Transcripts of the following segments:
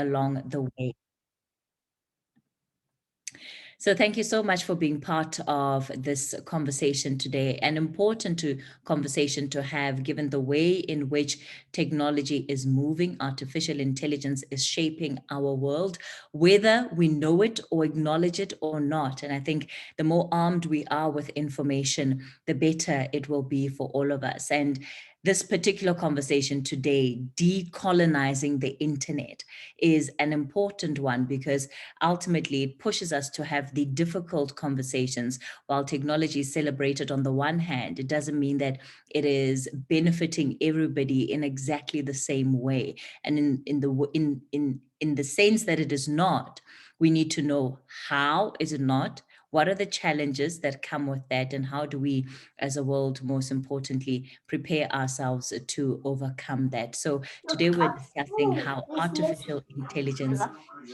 along the way. So thank you so much for being part of this conversation today. An important conversation to have, given the way in which technology is moving, artificial intelligence is shaping our world, whether we know it or acknowledge it or not. And I think the more armed we are with information, the better it will be for all of us. And this particular conversation today, decolonizing the internet, is an important one because ultimately it pushes us to have the difficult conversations. While technology is celebrated on the one hand, it doesn't mean that it is benefiting everybody in exactly the same way. And in the sense that it is not, we need to know how is it not, what are the challenges that come with that, and how do we, as a world, most importantly, prepare ourselves to overcome that? So today we're discussing how artificial intelligence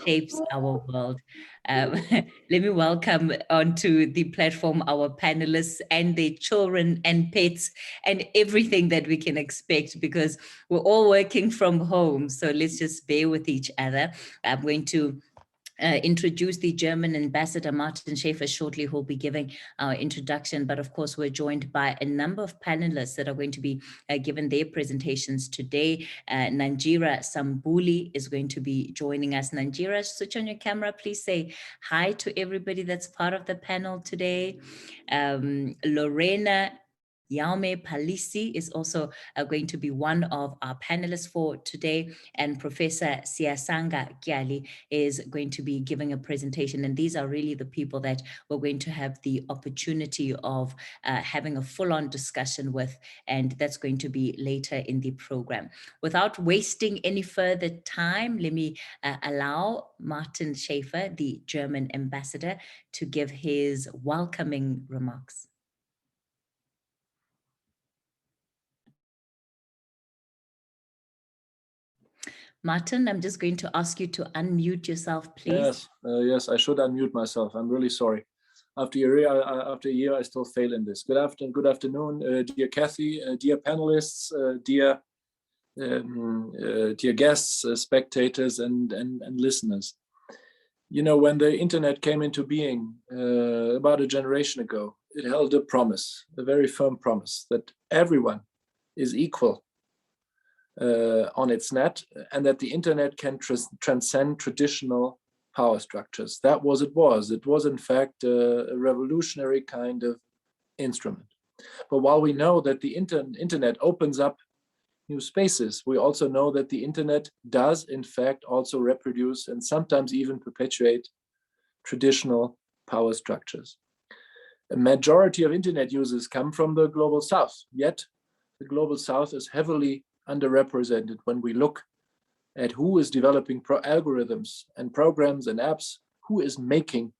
shapes our world. Let me welcome onto the platform our panelists and their children and pets and everything that we can expect, because we're all working from home. So let's just bear with each other. I'm going to introduce the German ambassador, Martin Schäfer, shortly, who will be giving our introduction. But of course, we're joined by a number of panelists that are going to be given their presentations today. Nanjira Sambuli is going to be joining us. Nanjira, switch on your camera. Please say hi to everybody that's part of the panel today. Lorena Jaume Palisi is also going to be one of our panelists for today, and Professor Sanga Gali is going to be giving a presentation. And these are really the people that we're going to have the opportunity of having a full-on discussion with, and that's going to be later in the program. Without wasting any further time, let me allow Martin Schäfer, the German ambassador, to give his welcoming remarks. Martin, I'm just going to ask you to unmute yourself, please. Yes, I should unmute myself. I'm really sorry. After a year, I still fail in this. Good afternoon, dear Kathy, dear panelists, dear guests, spectators, and listeners. You know, when the internet came into being about a generation ago, it held a promise, a very firm promise, that everyone is equal on its net, and that the internet can transcend traditional power structures. That was it was. It was, in fact, a revolutionary kind of instrument. But while we know that the internet opens up new spaces, we also know that the internet does, in fact, also reproduce and sometimes even perpetuate traditional power structures. A majority of internet users come from the global south, yet the global south is heavily underrepresented when we look at who is developing algorithms and programs and apps, who is making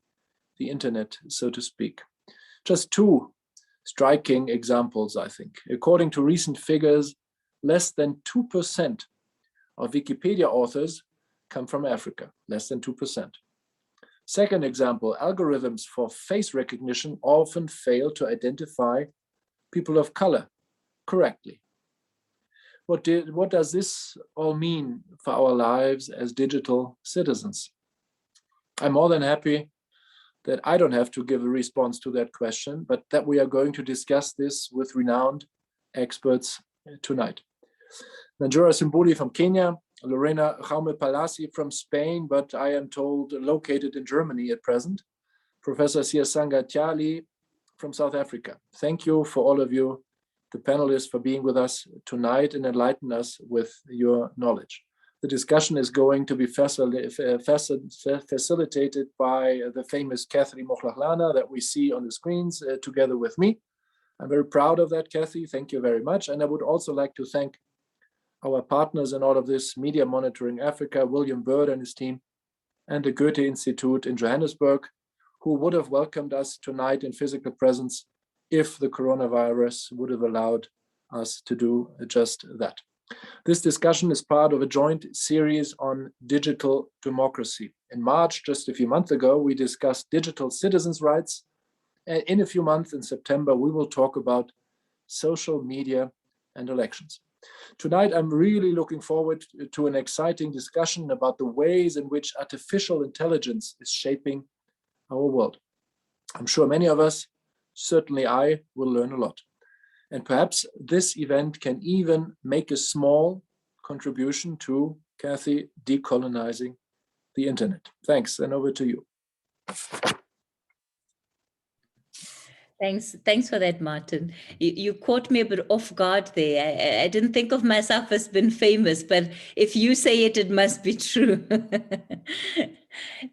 the internet, so to speak. Just two striking examples, I think. According to recent figures, less than 2% of Wikipedia authors come from Africa, less than 2%. Second example, algorithms for face recognition often fail to identify people of color correctly. What does this all mean for our lives as digital citizens? I'm more than happy that I don't have to give a response to that question, but that we are going to discuss this with renowned experts tonight. Nanjira Sambuli from Kenya, Lorena Jaume Palasi from Spain, but I am told located in Germany at present, Professor Sanga Gali from South Africa. Thank you for all of you, the panelists, for being with us tonight and enlighten us with your knowledge. The discussion is going to be facilitated by the famous Kathy Mokhlachlana that we see on the screens together with me. I'm very proud of that, Kathy. Thank you very much. And I would also like to thank our partners in all of this, Media Monitoring Africa, William Bird and his team, and the Goethe-Institut in Johannesburg, who would have welcomed us tonight in physical presence if the coronavirus would have allowed us to do just that. This discussion is part of a joint series on digital democracy. In March, just a few months ago, we discussed digital citizens' rights. And in a few months, in September, we will talk about social media and elections. Tonight, I'm really looking forward to an exciting discussion about the ways in which artificial intelligence is shaping our world. I'm sure many of us, certainly I, will learn a lot. And perhaps this event can even make a small contribution to, Kathy, decolonizing the internet. Thanks, and over to you. Thanks for that, Martin. You caught me a bit off guard there. I didn't think of myself as being famous, but if you say it, it must be true.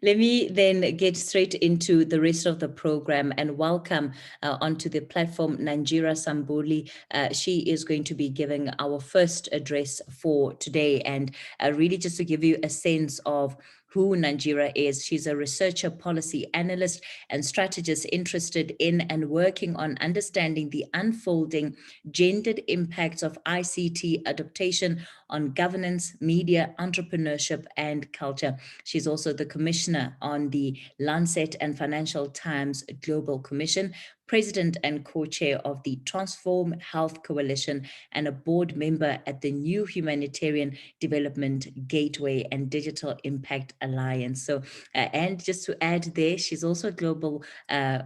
Let me then get straight into the rest of the program and welcome onto the platform Nanjira Sambuli. She is going to be giving our first address for today, and really just to give you a sense of who Nanjira is. She's a researcher, policy analyst, and strategist interested in and working on understanding the unfolding gendered impacts of ICT adaptation on governance, media, entrepreneurship, and culture. She's also the commissioner on the Lancet and Financial Times Global Commission, president and co-chair of the Transform Health Coalition, and a board member at the New Humanitarian Development Gateway and Digital Impact Alliance. So, and just to add there, she's also a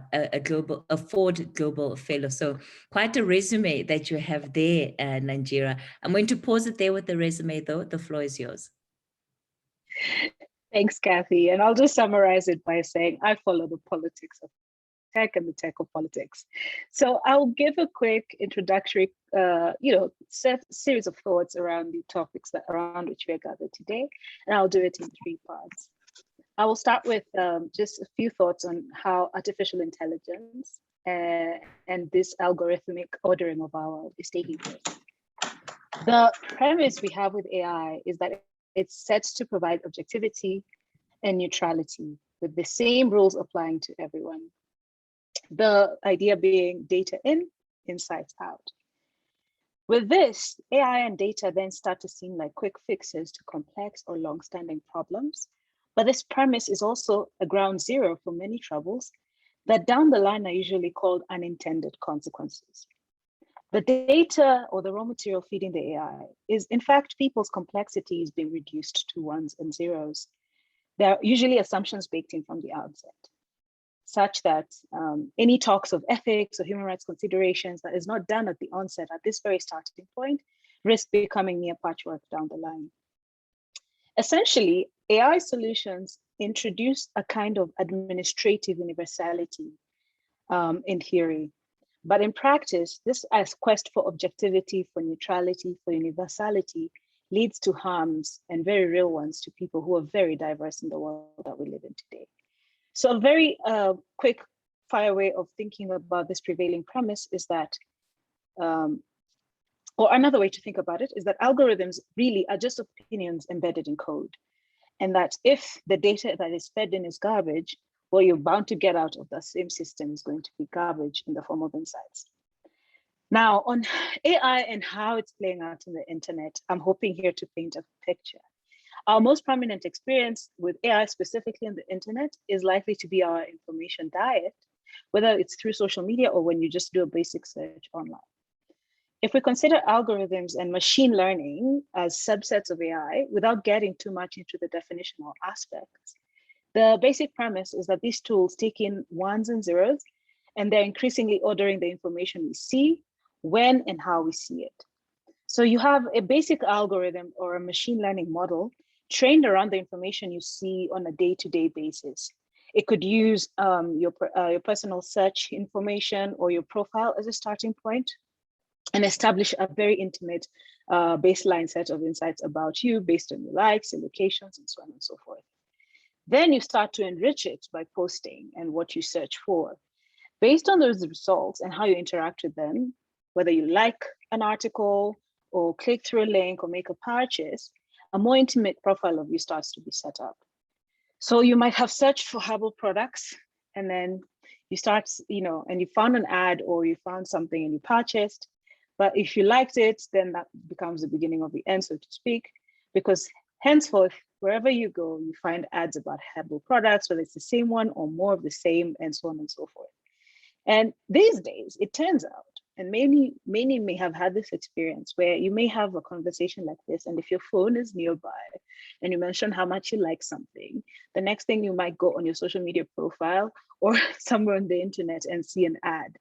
Ford Global Fellow. So quite a resume that you have there, Nanjira. I'm going to pause it there with the resume, though. The floor is yours. Thanks, Kathy. And I'll just summarize it by saying I follow the politics of tech and the tech of politics. So I'll give a quick introductory, series of thoughts around the topics around which we are gathered today, and I'll do it in 3 parts. I will start with just a few thoughts on how artificial intelligence and this algorithmic ordering of our world is taking place. The premise we have with AI is that it's set to provide objectivity and neutrality with the same rules applying to everyone. The idea being data in, insights out. With this, AI and data then start to seem like quick fixes to complex or long-standing problems. But this premise is also a ground zero for many troubles that down the line are usually called unintended consequences. The data or the raw material feeding the AI is in fact people's complexities being reduced to ones and zeros. There are usually assumptions baked in from the outset, such that any talks of ethics or human rights considerations that is not done at the onset at this very starting point risk becoming mere patchwork down the line. Essentially, AI solutions introduce a kind of administrative universality in theory. But in practice, this quest for objectivity, for neutrality, for universality leads to harms, and very real ones, to people who are very diverse in the world that we live in today. So a very quick fire way of thinking about this prevailing premise is that, or another way to think about it is that algorithms really are just opinions embedded in code. And that if the data that is fed in is garbage, what you're bound to get out of the same system is going to be garbage in the form of insights. Now, on AI and how it's playing out in the internet, I'm hoping here to paint a picture. Our most prominent experience with AI specifically on the internet is likely to be our information diet, whether it's through social media or when you just do a basic search online. If we consider algorithms and machine learning as subsets of AI, without getting too much into the definitional aspects, the basic premise is that these tools take in ones and zeros, and they're increasingly ordering the information we see, when and how we see it. So you have a basic algorithm or a machine learning model trained around the information you see on a day-to-day basis. It could use your personal search information or your profile as a starting point and establish a very intimate baseline set of insights about you based on your likes, your locations, and so on and so forth. Then you start to enrich it by posting and what you search for. Based on those results and how you interact with them, whether you like an article or click through a link or make a purchase, a more intimate profile of you starts to be set up. So you might have searched for herbal products, and then you start, and you found an ad or you found something and you purchased. But if you liked it, then that becomes the beginning of the end, so to speak, because henceforth, wherever you go, you find ads about herbal products, whether it's the same one or more of the same, and so on and so forth. And these days, it turns out and many may have had this experience where you may have a conversation like this, and if your phone is nearby and you mention how much you like something, the next thing you might go on your social media profile or somewhere on the internet and see an ad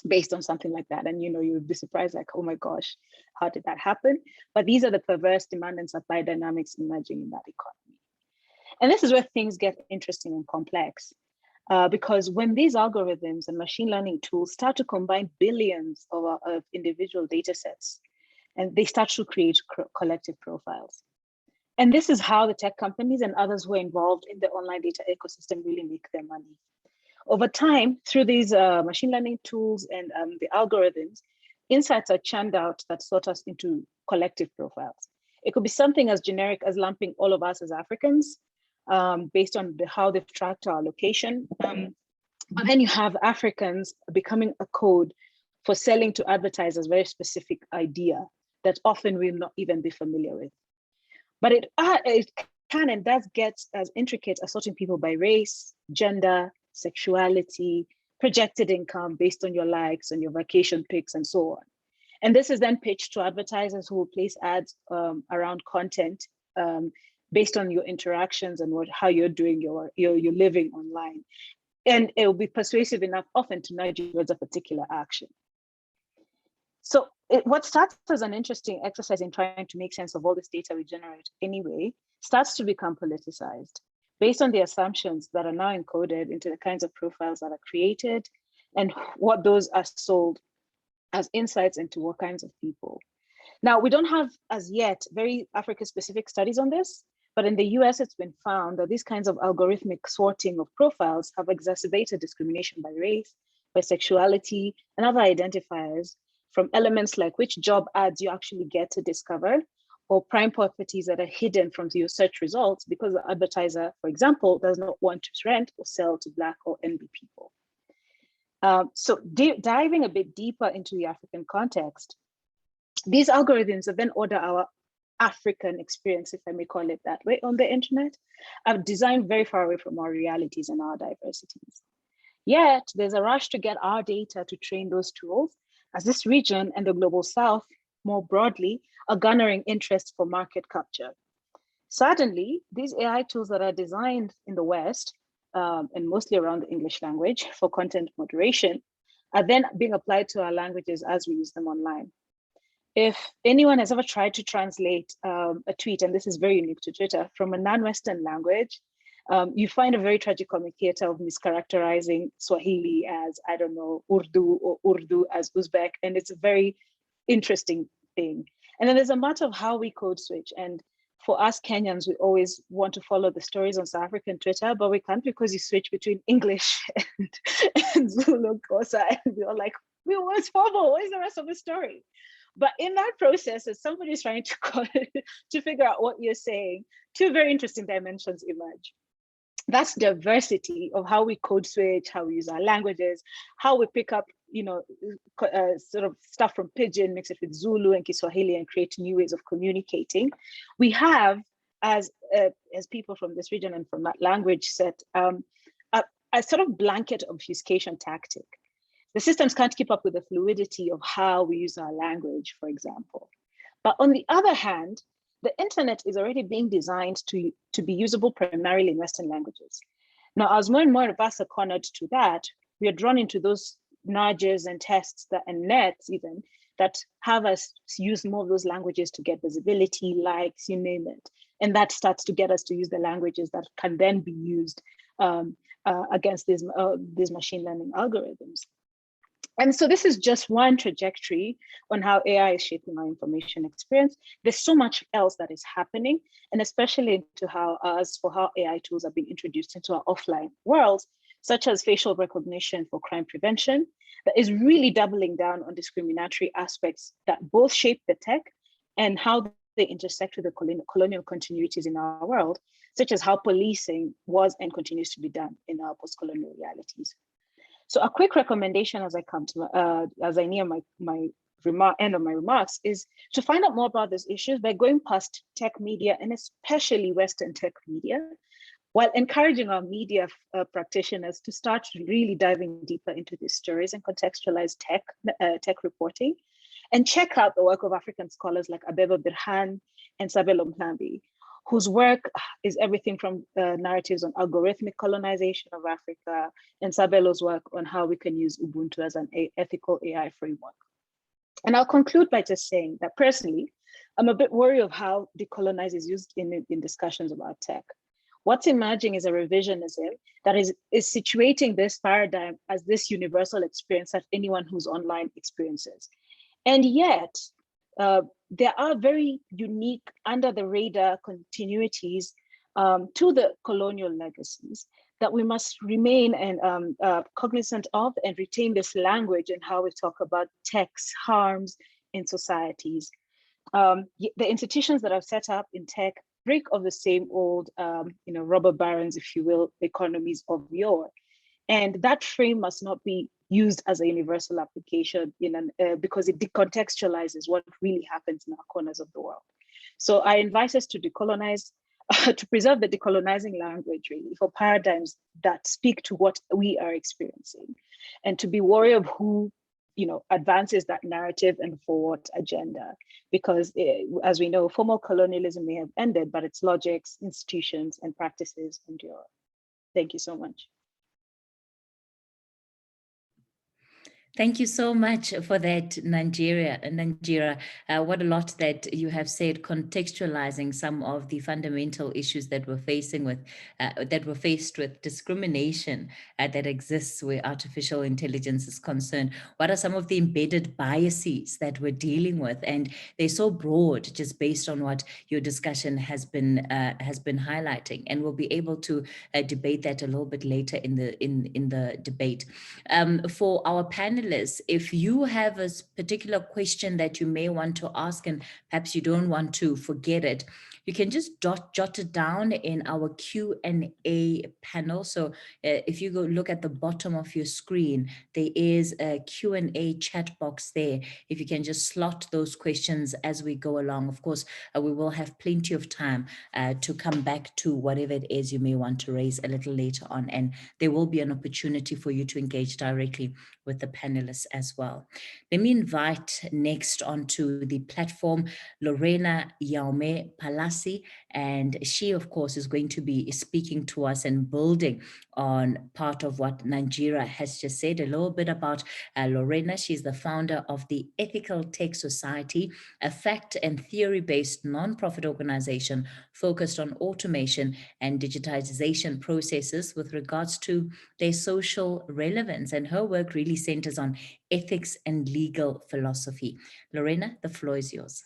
based on something like that. And you would be surprised, like, oh my gosh, how did that happen? But these are the perverse demand and supply dynamics emerging in that economy. And this is where things get interesting and complex. Because when these algorithms and machine learning tools start to combine billions of individual data sets, and they start to create collective profiles. And this is how the tech companies and others who are involved in the online data ecosystem really make their money. Over time, through these machine learning tools and the algorithms, insights are churned out that sort us into collective profiles. It could be something as generic as lumping all of us as Africans, based on how they've tracked our location. But then you have Africans becoming a code for selling to advertisers very specific idea that often we'll not even be familiar with. But it can and does get as intricate as sorting people by race, gender, sexuality, projected income based on your likes and your vacation pics and so on. And this is then pitched to advertisers who will place ads around content based on your interactions and how you're doing your living online. And it will be persuasive enough often to nudge you towards a particular action. So what starts as an interesting exercise in trying to make sense of all this data we generate anyway, starts to become politicized based on the assumptions that are now encoded into the kinds of profiles that are created and what those are sold as insights into what kinds of people. Now, we don't have as yet very Africa-specific studies on this, but in the US, it's been found that these kinds of algorithmic sorting of profiles have exacerbated discrimination by race, by sexuality, and other identifiers, from elements like which job ads you actually get to discover, or prime properties that are hidden from your search results because the advertiser, for example, does not want to rent or sell to Black or NB people. So diving a bit deeper into the African context, these algorithms that then order our African experience, if I may call it that way, on the internet, are designed very far away from our realities and our diversities. Yet there's a rush to get our data to train those tools, as this region and the global South more broadly are garnering interest for market capture. Suddenly, these AI tools that are designed in the West and mostly around the English language for content moderation are then being applied to our languages as we use them online. If anyone has ever tried to translate a tweet, and this is very unique to Twitter, from a non-Western language, you find a very tragicomic theater of mischaracterizing Swahili as, I don't know, Urdu, or Urdu as Uzbek, and it's a very interesting thing. And then there's a matter of how we code switch. And for us Kenyans, we always want to follow the stories on South African Twitter, but we can't because you switch between English and Zulu, Xhosa, and we're like, we always follow, what is the rest of the story? But in that process, as somebody's trying to figure out what you're saying, two very interesting dimensions emerge. That's diversity of how we code switch, how we use our languages, how we pick up, sort of stuff from Pidgin, mix it with Zulu and Kiswahili and create new ways of communicating. We have, as people from this region and from that language set, a sort of blanket obfuscation tactic. The systems can't keep up with the fluidity of how we use our language, for example. But on the other hand, the internet is already being designed to be usable primarily in Western languages. Now, as more and more of us are cornered to that, we are drawn into those nudges and tests and nets even that have us use more of those languages to get visibility, likes, you name it. And that starts to get us to use the languages that can then be used against these machine learning algorithms. And so this is just one trajectory on how AI is shaping our information experience. There's so much else that is happening, and especially into how AI tools are being introduced into our offline worlds, such as facial recognition for crime prevention, that is really doubling down on discriminatory aspects that both shape the tech and how they intersect with the colonial continuities in our world, such as how policing was and continues to be done in our post-colonial realities. So a quick recommendation as I near my end of my remarks is to find out more about these issues by going past tech media, and especially Western tech media, while encouraging our media practitioners to start really diving deeper into these stories and contextualize tech reporting, and check out the work of African scholars like Abeba Birhan and Sabelo Mhlambi, whose work is everything from narratives on algorithmic colonization of Africa, and Sabelo's work on how we can use Ubuntu as an ethical AI framework. And I'll conclude by just saying that personally, I'm a bit worried of how decolonize is used in discussions about tech. What's emerging is a revisionism that is situating this paradigm as this universal experience that anyone who's online experiences. And yet, there are very unique under the radar continuities to the colonial legacies that we must remain and cognizant of and retain this language and how we talk about tech's harms in societies. The institutions that are set up in tech break of the same old, robber barons, if you will, economies of yore. And that frame must not be used as a universal application because it decontextualizes what really happens in our corners of the world. So I invite us to decolonize, to preserve the decolonizing language really for paradigms that speak to what we are experiencing, and to be wary of who advances that narrative and for what agenda. Because as we know, formal colonialism may have ended, but its logics, institutions, and practices endure. Thank you so much. Thank you so much for that, Nanjira. What a lot that you have said, contextualizing some of the fundamental issues that we're faced with discrimination that exists where artificial intelligence is concerned. What are some of the embedded biases that we're dealing with? And they're so broad, just based on what your discussion has been highlighting. And we'll be able to debate that a little bit later in the debate. For our panelists, if you have a particular question that you may want to ask and perhaps you don't want to forget it, you can just jot it down in our Q&A panel. So if you go look at the bottom of your screen, there is a Q&A chat box there. If you can just slot those questions as we go along. Of course, we will have plenty of time to come back to whatever it is you may want to raise a little later on. And there will be an opportunity for you to engage directly with the panelists as well. Let me invite next onto the platform Lorena Yaume Palasi, and she of course is going to be speaking to us and building on part of what Nanjira has just said. A little bit about Lorena. She's the founder of the Ethical Tech Society, a fact and theory-based nonprofit organization focused on automation and digitization processes with regards to their social relevance, and her work really centers on ethics and legal philosophy. Lorena, the floor is yours.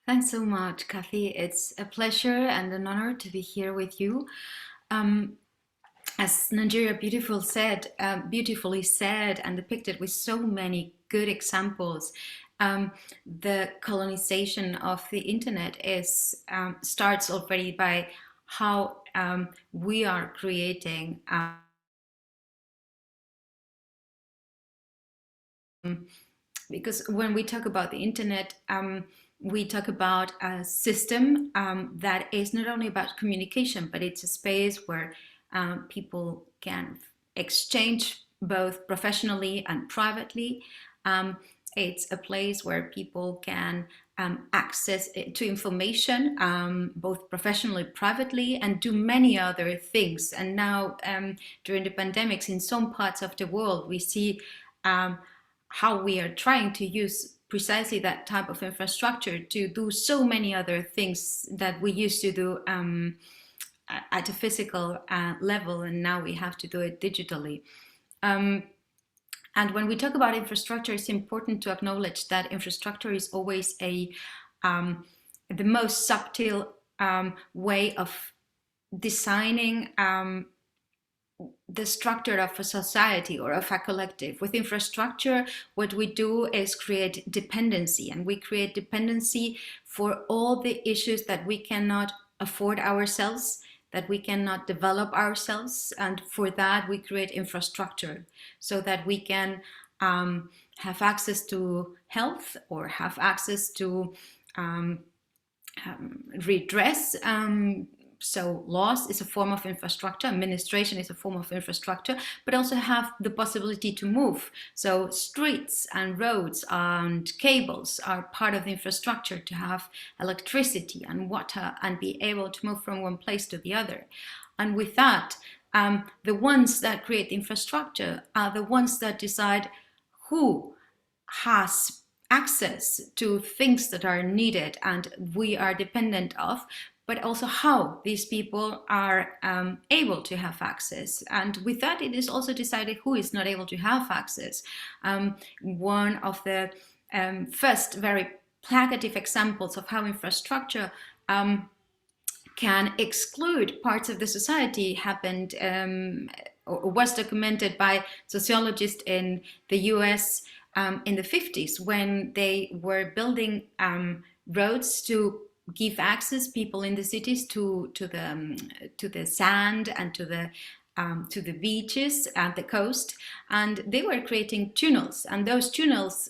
Thanks so much, Kathy. It's a pleasure and an honor to be here with you. As Nanjira beautifully said and depicted with so many good examples, the colonization of the internet starts already by how we are creating because when we talk about the internet, we talk about a system that is not only about communication, but it's a space where people can exchange both professionally and privately. It's a place where people can access to information, both professionally, privately, and do many other things. And now, during the pandemics, in some parts of the world, we see how we are trying to use precisely that type of infrastructure to do so many other things that we used to do at a physical level, and now we have to do it digitally. And when we talk about infrastructure, it's important to acknowledge that infrastructure is always the most subtle way of designing the structure of a society or of a collective. With infrastructure, what we do is create dependency, and we create dependency for all the issues that we cannot afford ourselves, that we cannot develop ourselves, and for that we create infrastructure so that we can have access to health or have access to redress. So laws is a form of infrastructure, administration is a form of infrastructure, but also have the possibility to move. So streets and roads and cables are part of the infrastructure to have electricity and water and be able to move from one place to the other. And with that, the ones that create the infrastructure are the ones that decide who has access to things that are needed and we are dependent of, but also how these people are able to have access. And with that, it is also decided who is not able to have access. One of the first very plakative examples of how infrastructure can exclude parts of the society happened or was documented by sociologists in the US in the 50s, when they were building roads to give access people in the cities to the sand and to the beaches at the coast, and they were creating tunnels, and those tunnels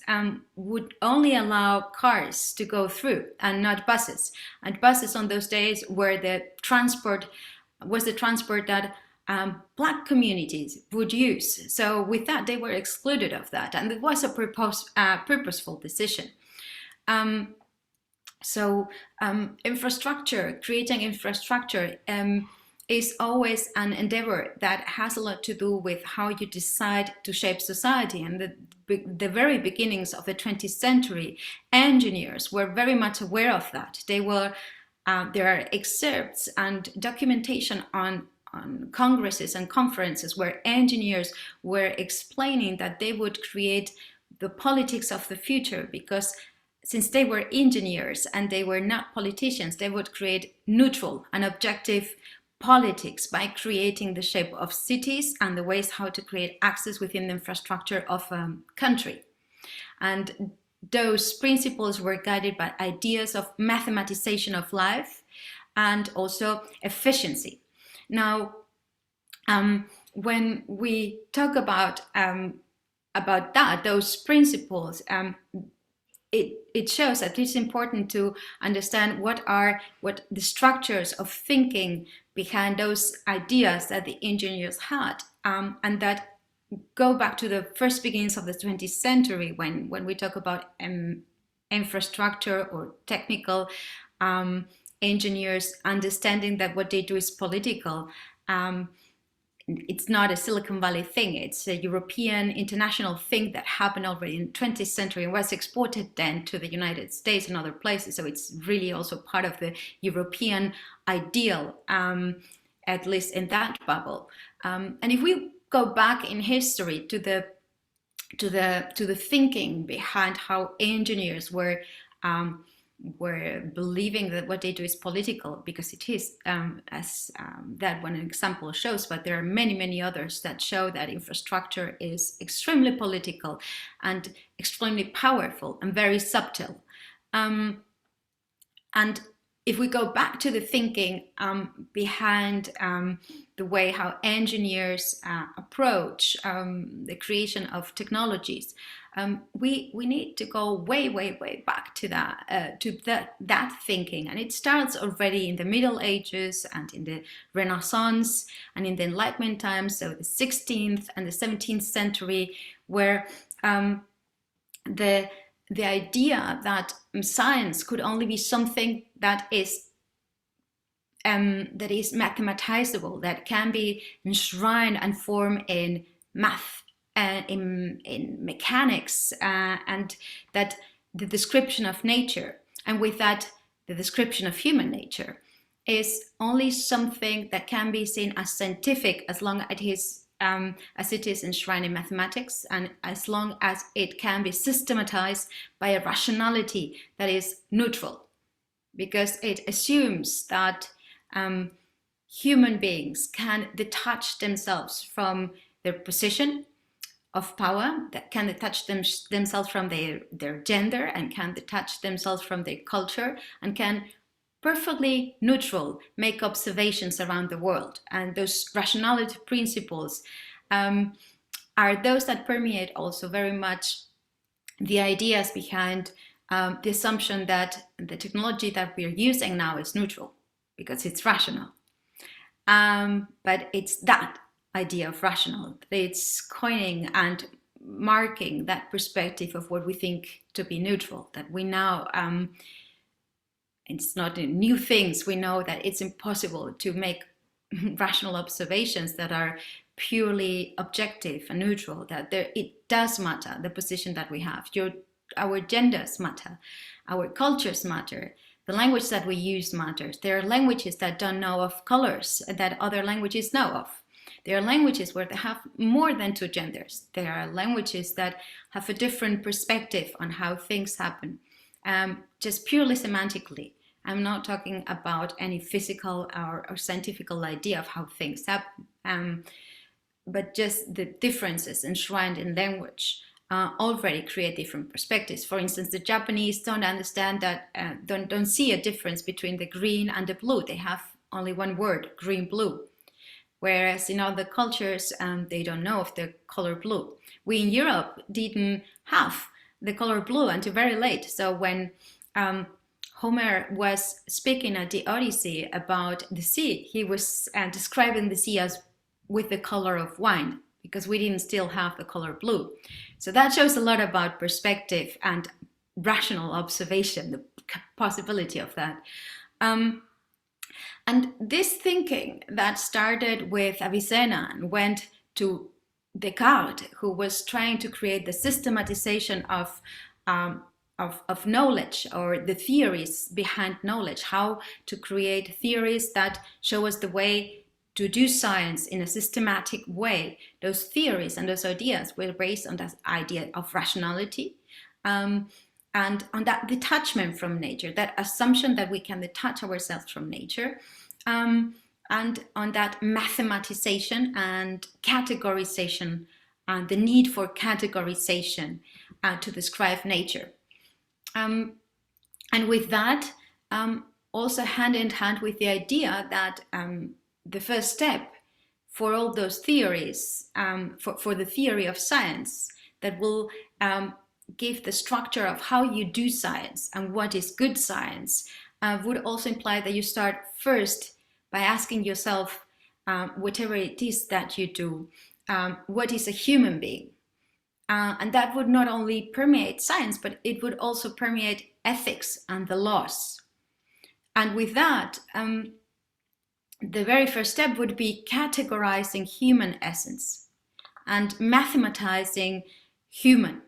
would only allow cars to go through and not buses. And buses on those days were the transport that Black communities would use. So with that, they were excluded of that, and it was a purposeful decision. Creating infrastructure is always an endeavor that has a lot to do with how you decide to shape society. And the very beginnings of the 20th century, engineers were very much aware of that. There are excerpts and documentation on congresses and conferences where engineers were explaining that they would create the politics of the future, because since they were engineers and they were not politicians, they would create neutral and objective politics by creating the shape of cities and the ways how to create access within the infrastructure of a country. And those principles were guided by ideas of mathematization of life and also efficiency. Now, when we talk about that, those principles, it shows that it's important to understand what the structures of thinking behind those ideas that the engineers had, and that go back to the first beginnings of the 20th century when we talk about infrastructure or technical engineers understanding that what they do is political. It's not a Silicon Valley thing. It's a European international thing that happened already in the 20th century and was exported then to the United States and other places. So it's really also part of the European ideal, at least in that bubble. And if we go back in history to the thinking behind how engineers were believing that what they do is political, because it is, as that one example shows, but there are many others that show that infrastructure is extremely political and extremely powerful and very subtle. And if we go back to the thinking behind the way how engineers approach the creation of technologies, we need to go way back to that thinking, and it starts already in the Middle Ages and in the Renaissance and in the Enlightenment times, so the 16th and the 17th century, where the idea that science could only be something that is mathematizable, that can be enshrined and formed in math, in mechanics, and that the description of nature, and with that the description of human nature, is only something that can be seen as scientific as long as it is enshrined in mathematics, and as long as it can be systematized by a rationality that is neutral, because it assumes that human beings can detach themselves from their position of power, that can detach themselves from their gender, and can detach themselves from their culture, and can perfectly neutral make observations around the world. And those rationality principles are those that permeate also very much the ideas behind the assumption that the technology that we're using now is neutral because it's rational. But it's that idea of rational, it's coining and marking that perspective of what we think to be neutral, that we now, it's not new things, we know that it's impossible to make rational observations that are purely objective and neutral, that it does matter, the position that we have. Our genders matter, our cultures matter, the language that we use matters. There are languages that don't know of colors that other languages know of. There are languages where they have more than two genders. There are languages that have a different perspective on how things happen, just purely semantically. I'm not talking about any physical or scientific idea of how things happen, but just the differences enshrined in language already create different perspectives. For instance, the Japanese don't understand that, don't see a difference between the green and the blue. They have only one word, green, blue. Whereas in other cultures, they don't know of the color blue. We in Europe didn't have the color blue until very late. So when Homer was speaking at the Odyssey about the sea, he was describing the sea as with the color of wine, because we didn't still have the color blue. So that shows a lot about perspective and rational observation, the possibility of that. And this thinking that started with Avicenna and went to Descartes, who was trying to create the systematization of knowledge, or the theories behind knowledge, how to create theories that show us the way to do science in a systematic way. Those theories and those ideas were based on that idea of rationality, and on that detachment from nature, that assumption that we can detach ourselves from nature, and on that mathematization and categorization, and the need for categorization to describe nature. And with that, also hand in hand with the idea that the first step for all those theories, for the theory of science that will give the structure of how you do science and what is good science, would also imply that you start first by asking yourself, whatever it is that you do, what is a human being? And that would not only permeate science, but it would also permeate ethics and the laws. And with that, the very first step would be categorizing human essence and mathematizing human.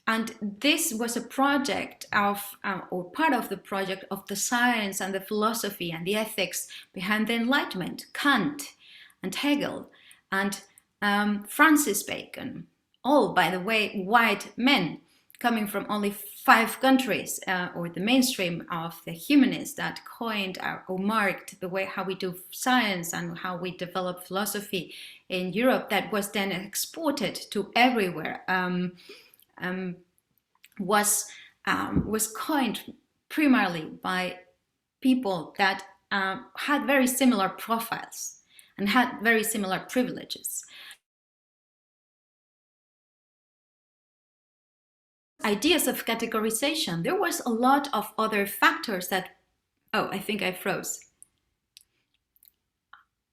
And this was a project of, or part of the project of the science and the philosophy and the ethics behind the Enlightenment, Kant and Hegel and Francis Bacon, all, by the way, white men coming from only 5 countries, or the mainstream of the humanists that coined or marked the way how we do science and how we develop philosophy in Europe, that was then exported to everywhere, was coined primarily by people that had very similar profiles and had very similar privileges. Ideas of categorization, there was a lot of other factors that, oh, I think I froze.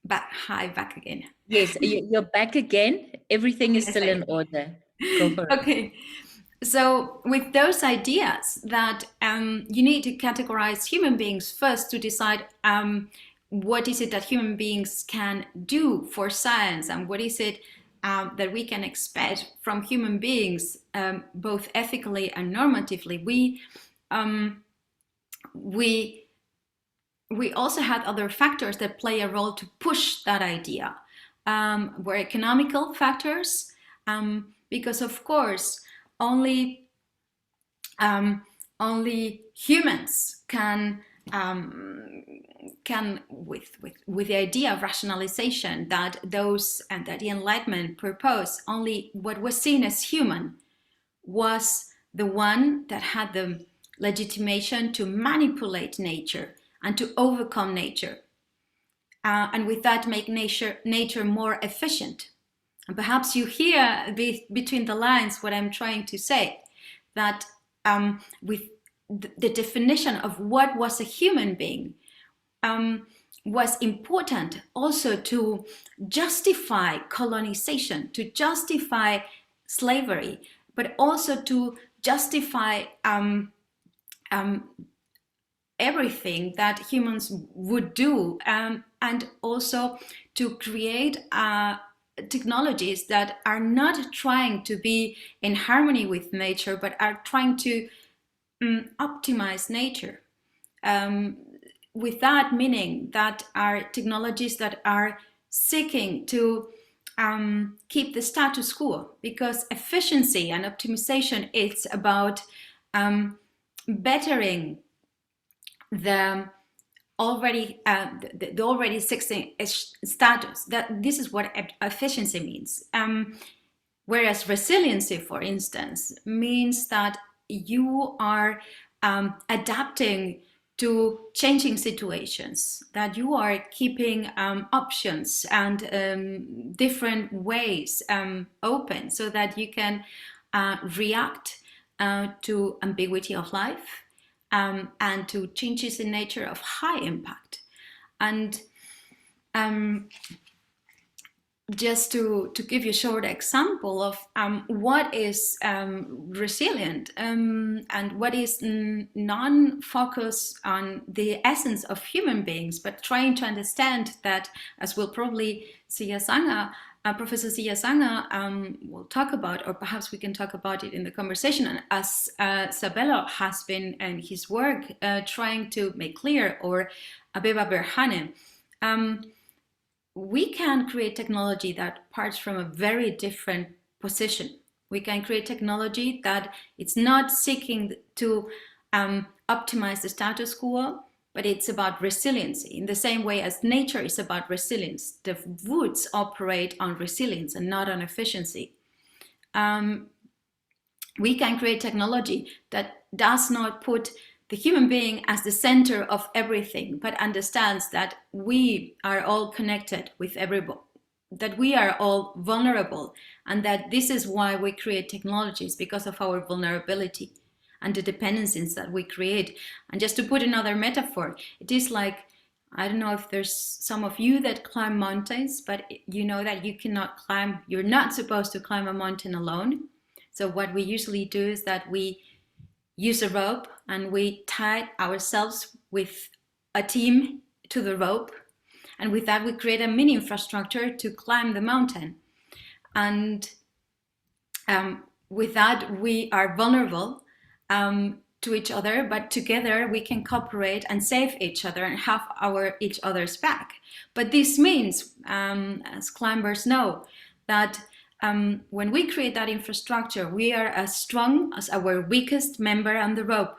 Back again. Yes, you're back again. Everything is still in order. Go for it. Okay. So with those ideas that you need to categorize human beings first to decide what is it that human beings can do for science, and what is it that we can expect from human beings, both ethically and normatively. We also had other factors that play a role to push that idea, were economical factors, because of course only humans can with the idea of rationalization that those and that the Enlightenment proposed, only what was seen as human was the one that had the legitimation to manipulate nature and to overcome nature, and with that make nature more efficient. And perhaps you hear between the lines what I'm trying to say, that with the definition of what was a human being was important also to justify colonization, to justify slavery, but also to justify everything that humans would do, and also to create technologies that are not trying to be in harmony with nature, but are trying to optimize nature. With that meaning that are technologies that are seeking to keep the status quo, because efficiency and optimization is about bettering the already existing status. That this is what efficiency means. Whereas resiliency, for instance, means that you are adapting to changing situations, that you are keeping options and different ways open, so that you can react to ambiguity of life and to changes in nature of high impact. And just to give you a short example of what is resilient and what is non-focus on the essence of human beings, but trying to understand that, as we'll probably see Sanga, Professor Sanga will talk about, or perhaps we can talk about it in the conversation, and as Sabelo has been in his work trying to make clear, or Abeba Berhane, we can create technology that parts from a very different position. We can create technology that it's not seeking to optimize the status quo, but it's about resiliency, in the same way as nature is about resilience. The woods operate on resilience and not on efficiency. We can create technology that does not put the human being as the center of everything, but understands that we are all connected with everybody, that we are all vulnerable, and that this is why we create technologies, because of our vulnerability and the dependencies that we create. And just to put another metaphor, it is like, I don't know if there's some of you that climb mountains, but you know that you cannot climb, you're not supposed to climb a mountain alone. So what we usually do is that we use a rope and we tie ourselves with a team to the rope. And with that, we create a mini infrastructure to climb the mountain. And with that, we are vulnerable to each other, but together we can cooperate and save each other and have each other's back. But this means, as climbers know, that when we create that infrastructure, we are as strong as our weakest member on the rope.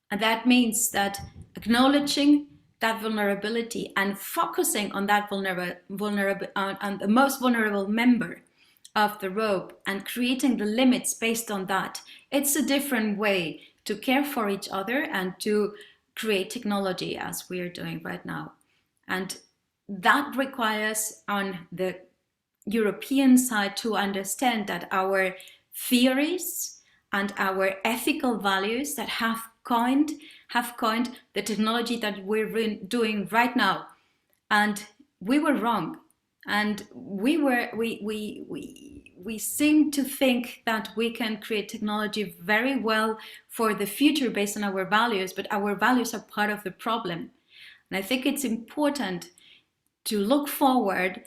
And that means that acknowledging that vulnerability and focusing on that on the most vulnerable member of the rope and creating the limits based on that, it's a different way to care for each other and to create technology as we are doing right now. And that requires, on the European side, to understand that our theories and our ethical values that have coined the technology that we're doing right now, and we were wrong, and we seem to think that we can create technology very well for the future based on our values, but our values are part of the problem. And I think it's important to look forward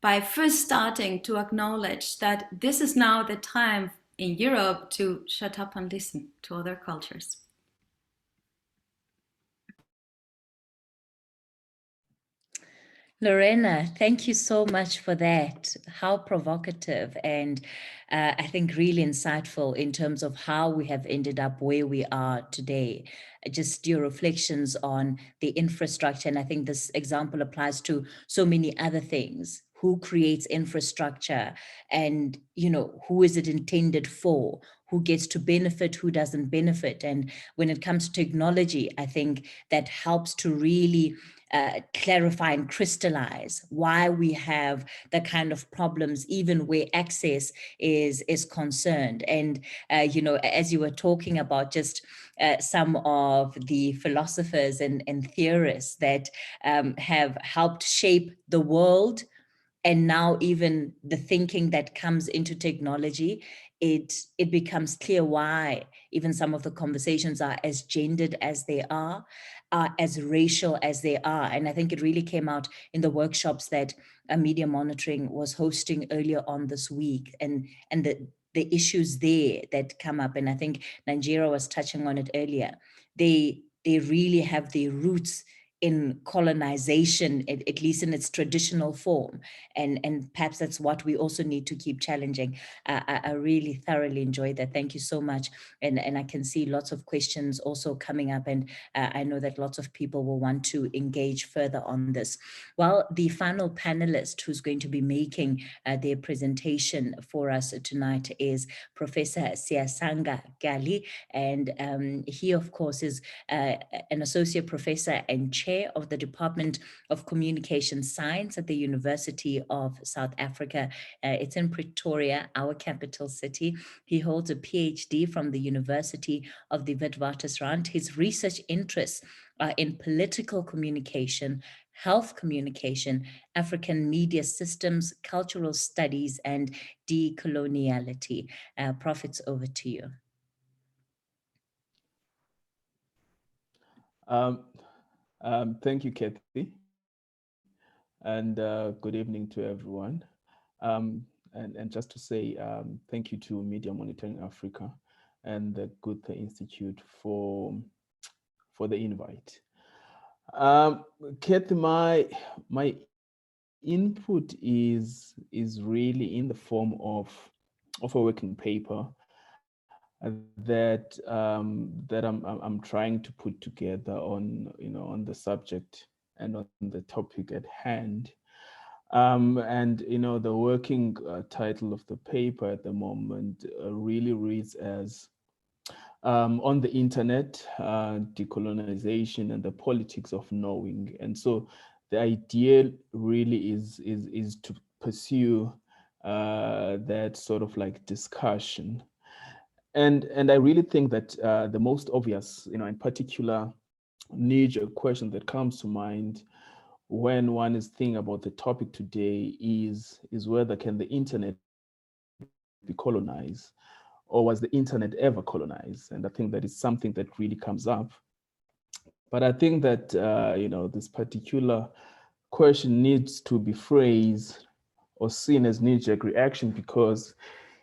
by first starting to acknowledge that this is now the time in Europe to shut up and listen to other cultures. Lorena, thank you so much for that. How provocative and I think really insightful in terms of how we have ended up where we are today. Just your reflections on the infrastructure. And I think this example applies to so many other things. Who creates infrastructure, and who is it intended for? who gets to benefit, who doesn't benefit. And when it comes to technology, I think that helps to really clarify and crystallize why we have the kind of problems, even where access is concerned. And as you were talking about, just some of the philosophers and theorists that have helped shape the world, and now even the thinking that comes into technology, it becomes clear why even some of the conversations are as gendered as they are as racial as they are. And I think it really came out in the workshops that Media Monitoring was hosting earlier on this week, and the issues there that come up. And I think Nigeria was touching on it earlier. They really have their roots in colonization, at least in its traditional form. And perhaps that's what we also need to keep challenging. I really thoroughly enjoyed that. Thank you so much. And I can see lots of questions also coming up, and I know that lots of people will want to engage further on this. Well, the final panelist who's going to be making their presentation for us tonight is Professor Sanga Gali. And he, of course, is an associate professor and chair of the Department of Communication Science at the University of South Africa. It's in Pretoria, our capital city. He holds a PhD from the University of the Witwatersrand. His research interests are in political communication, health communication, African media systems, cultural studies, and decoloniality. Prof, it's over to you. Thank you, Kathy, and good evening to everyone. And just to say thank you to Media Monitoring Africa and the Goethe-Institut for the invite. Kathy, my input is really in the form of a working paper that I'm trying to put together on the subject and on the topic at hand. And the working title of the paper at the moment really reads as on the internet, decolonization and the politics of knowing. And so the idea really is to pursue that sort of like discussion. And I really think that the most obvious, in particular, knee-jerk question that comes to mind when one is thinking about the topic today is whether can the internet be colonized, or was the internet ever colonized? And I think that is something that really comes up. But I think that this particular question needs to be phrased or seen as knee-jerk reaction because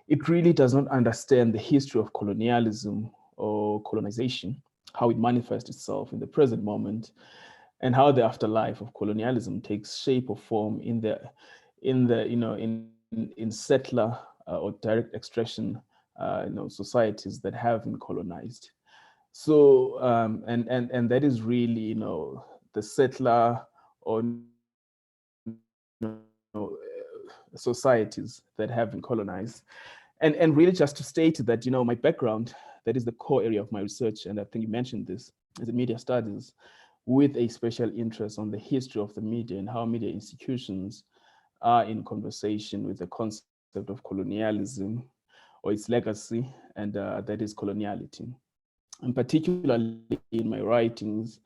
it really does not understand the history of colonialism or colonization, how it manifests itself in the present moment, and how the afterlife of colonialism takes shape or form in settler or direct extraction societies that have been colonized. So and that is really the settler or societies that have been colonized. And really just to state that, my background, that is the core area of my research, and I think you mentioned this, is in media studies, with a special interest on the history of the media and how media institutions are in conversation with the concept of colonialism or its legacy, and that is coloniality. And particularly in my writings,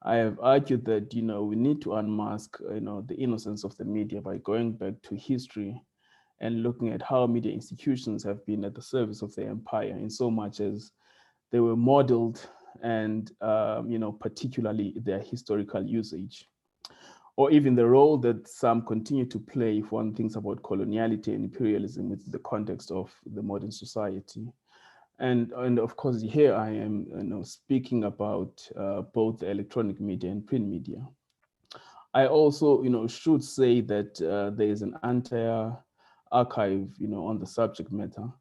I have argued that, we need to unmask, the innocence of the media by going back to history and looking at how media institutions have been at the service of the empire in so much as they were modeled and, particularly their historical usage, or even the role that some continue to play if one thinks about coloniality and imperialism within the context of the modern society. And of course, here I am speaking about both the electronic media and print media. I also should say that there is an entire archive on the subject matter,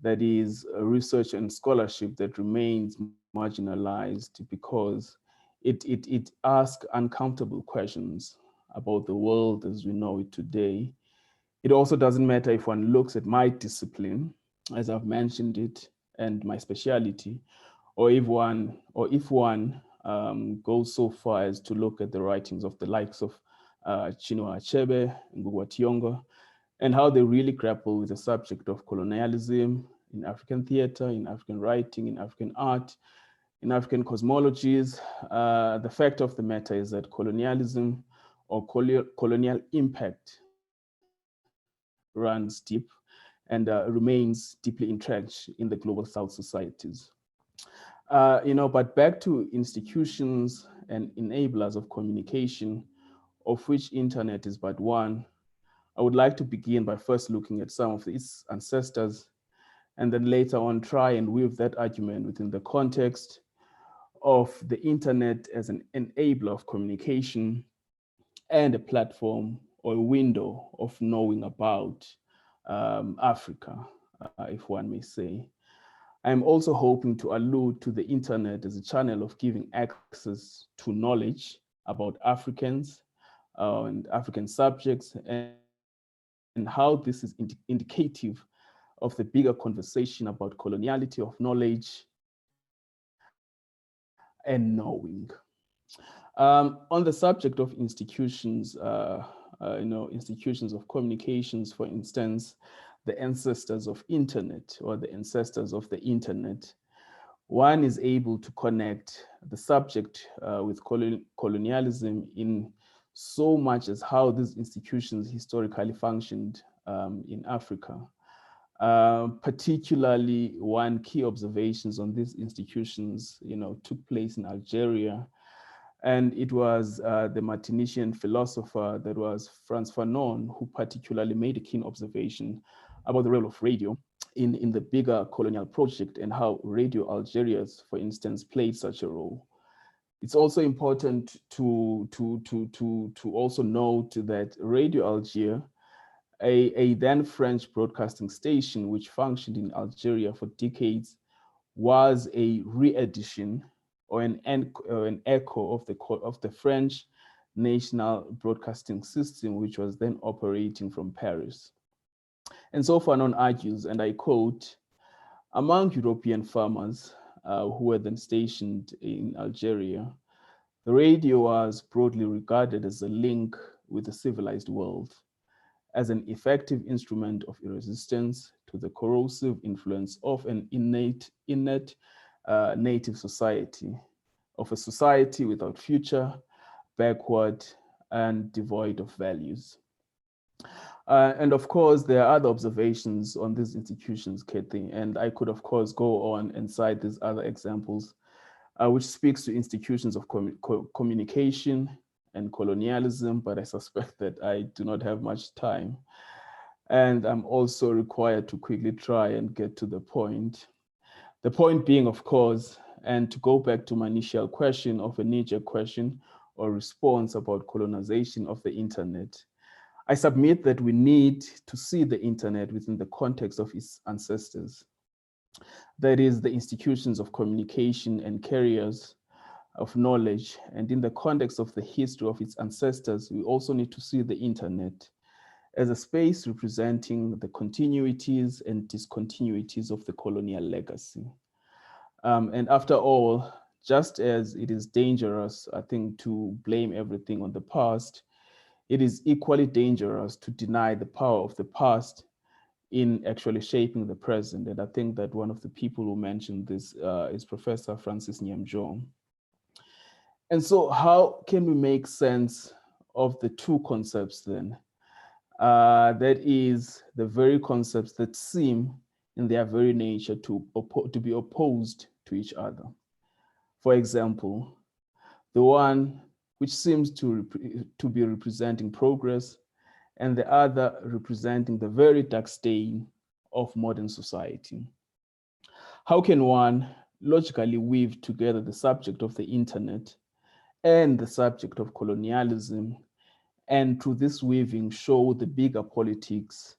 that is research and scholarship that remains marginalized because it asks uncomfortable questions about the world as we know it today. It also doesn't matter if one looks at my discipline, as I've mentioned it, and my speciality, or if one goes so far as to look at the writings of the likes of Chinua Achebe and Ngugi Thiong'o, and how they really grapple with the subject of colonialism in African theater, in African writing, in African art, in African cosmologies. The fact of the matter is that colonialism or colonial impact runs deep and remains deeply entrenched in the global South societies. But back to institutions and enablers of communication, of which internet is but one. I would like to begin by first looking at some of its ancestors, and then later on try and weave that argument within the context of the internet as an enabler of communication and a platform or a window of knowing about Africa, if one may say. I'm also hoping to allude to the internet as a channel of giving access to knowledge about Africans and African subjects, and how this is indicative of the bigger conversation about coloniality of knowledge and knowing. On the subject of institutions, institutions of communications, for instance, the ancestors of internet or the ancestors of the internet, one is able to connect the subject with colonialism in so much as how these institutions historically functioned in Africa. Particularly, one key observations on these institutions, took place in Algeria, and it was the Martinician philosopher that was Frantz Fanon who particularly made a keen observation about the role of radio in the bigger colonial project and how Radio Algeria's, for instance, played such a role. It's also important to also note that Radio Algiers, a then French broadcasting station which functioned in Algeria for decades, was a re-edition or an echo of the French national broadcasting system, which was then operating from Paris. And so Fanon argues, and I quote, among European farmers who were then stationed in Algeria, the radio was broadly regarded as a link with the civilized world, as an effective instrument of resistance to the corrosive influence of an innate native society, of a society without future, backward, and devoid of values. And of course, there are other observations on these institutions, Kathy, and I could, of course, go on and cite these other examples, which speaks to institutions of communication and colonialism, but I suspect that I do not have much time. And I'm also required to quickly try and get to the point. The point being, of course, and to go back to my initial question of a knee-jerk question or response about colonization of the internet, I submit that we need to see the internet within the context of its ancestors. That is, the institutions of communication and carriers of knowledge. And in the context of the history of its ancestors, we also need to see the internet as a space representing the continuities and discontinuities of the colonial legacy. And after all, just as it is dangerous, I think, to blame everything on the past, it is equally dangerous to deny the power of the past in actually shaping the present. And I think that one of the people who mentioned this is Professor Francis Nyamjo. And so how can we make sense of the two concepts then? That is, the very concepts that seem in their very nature to be opposed to each other. For example, the one which seems to be representing progress, and the other representing the very dark stain of modern society. How can one logically weave together the subject of the internet and the subject of colonialism, and through this weaving show the bigger politics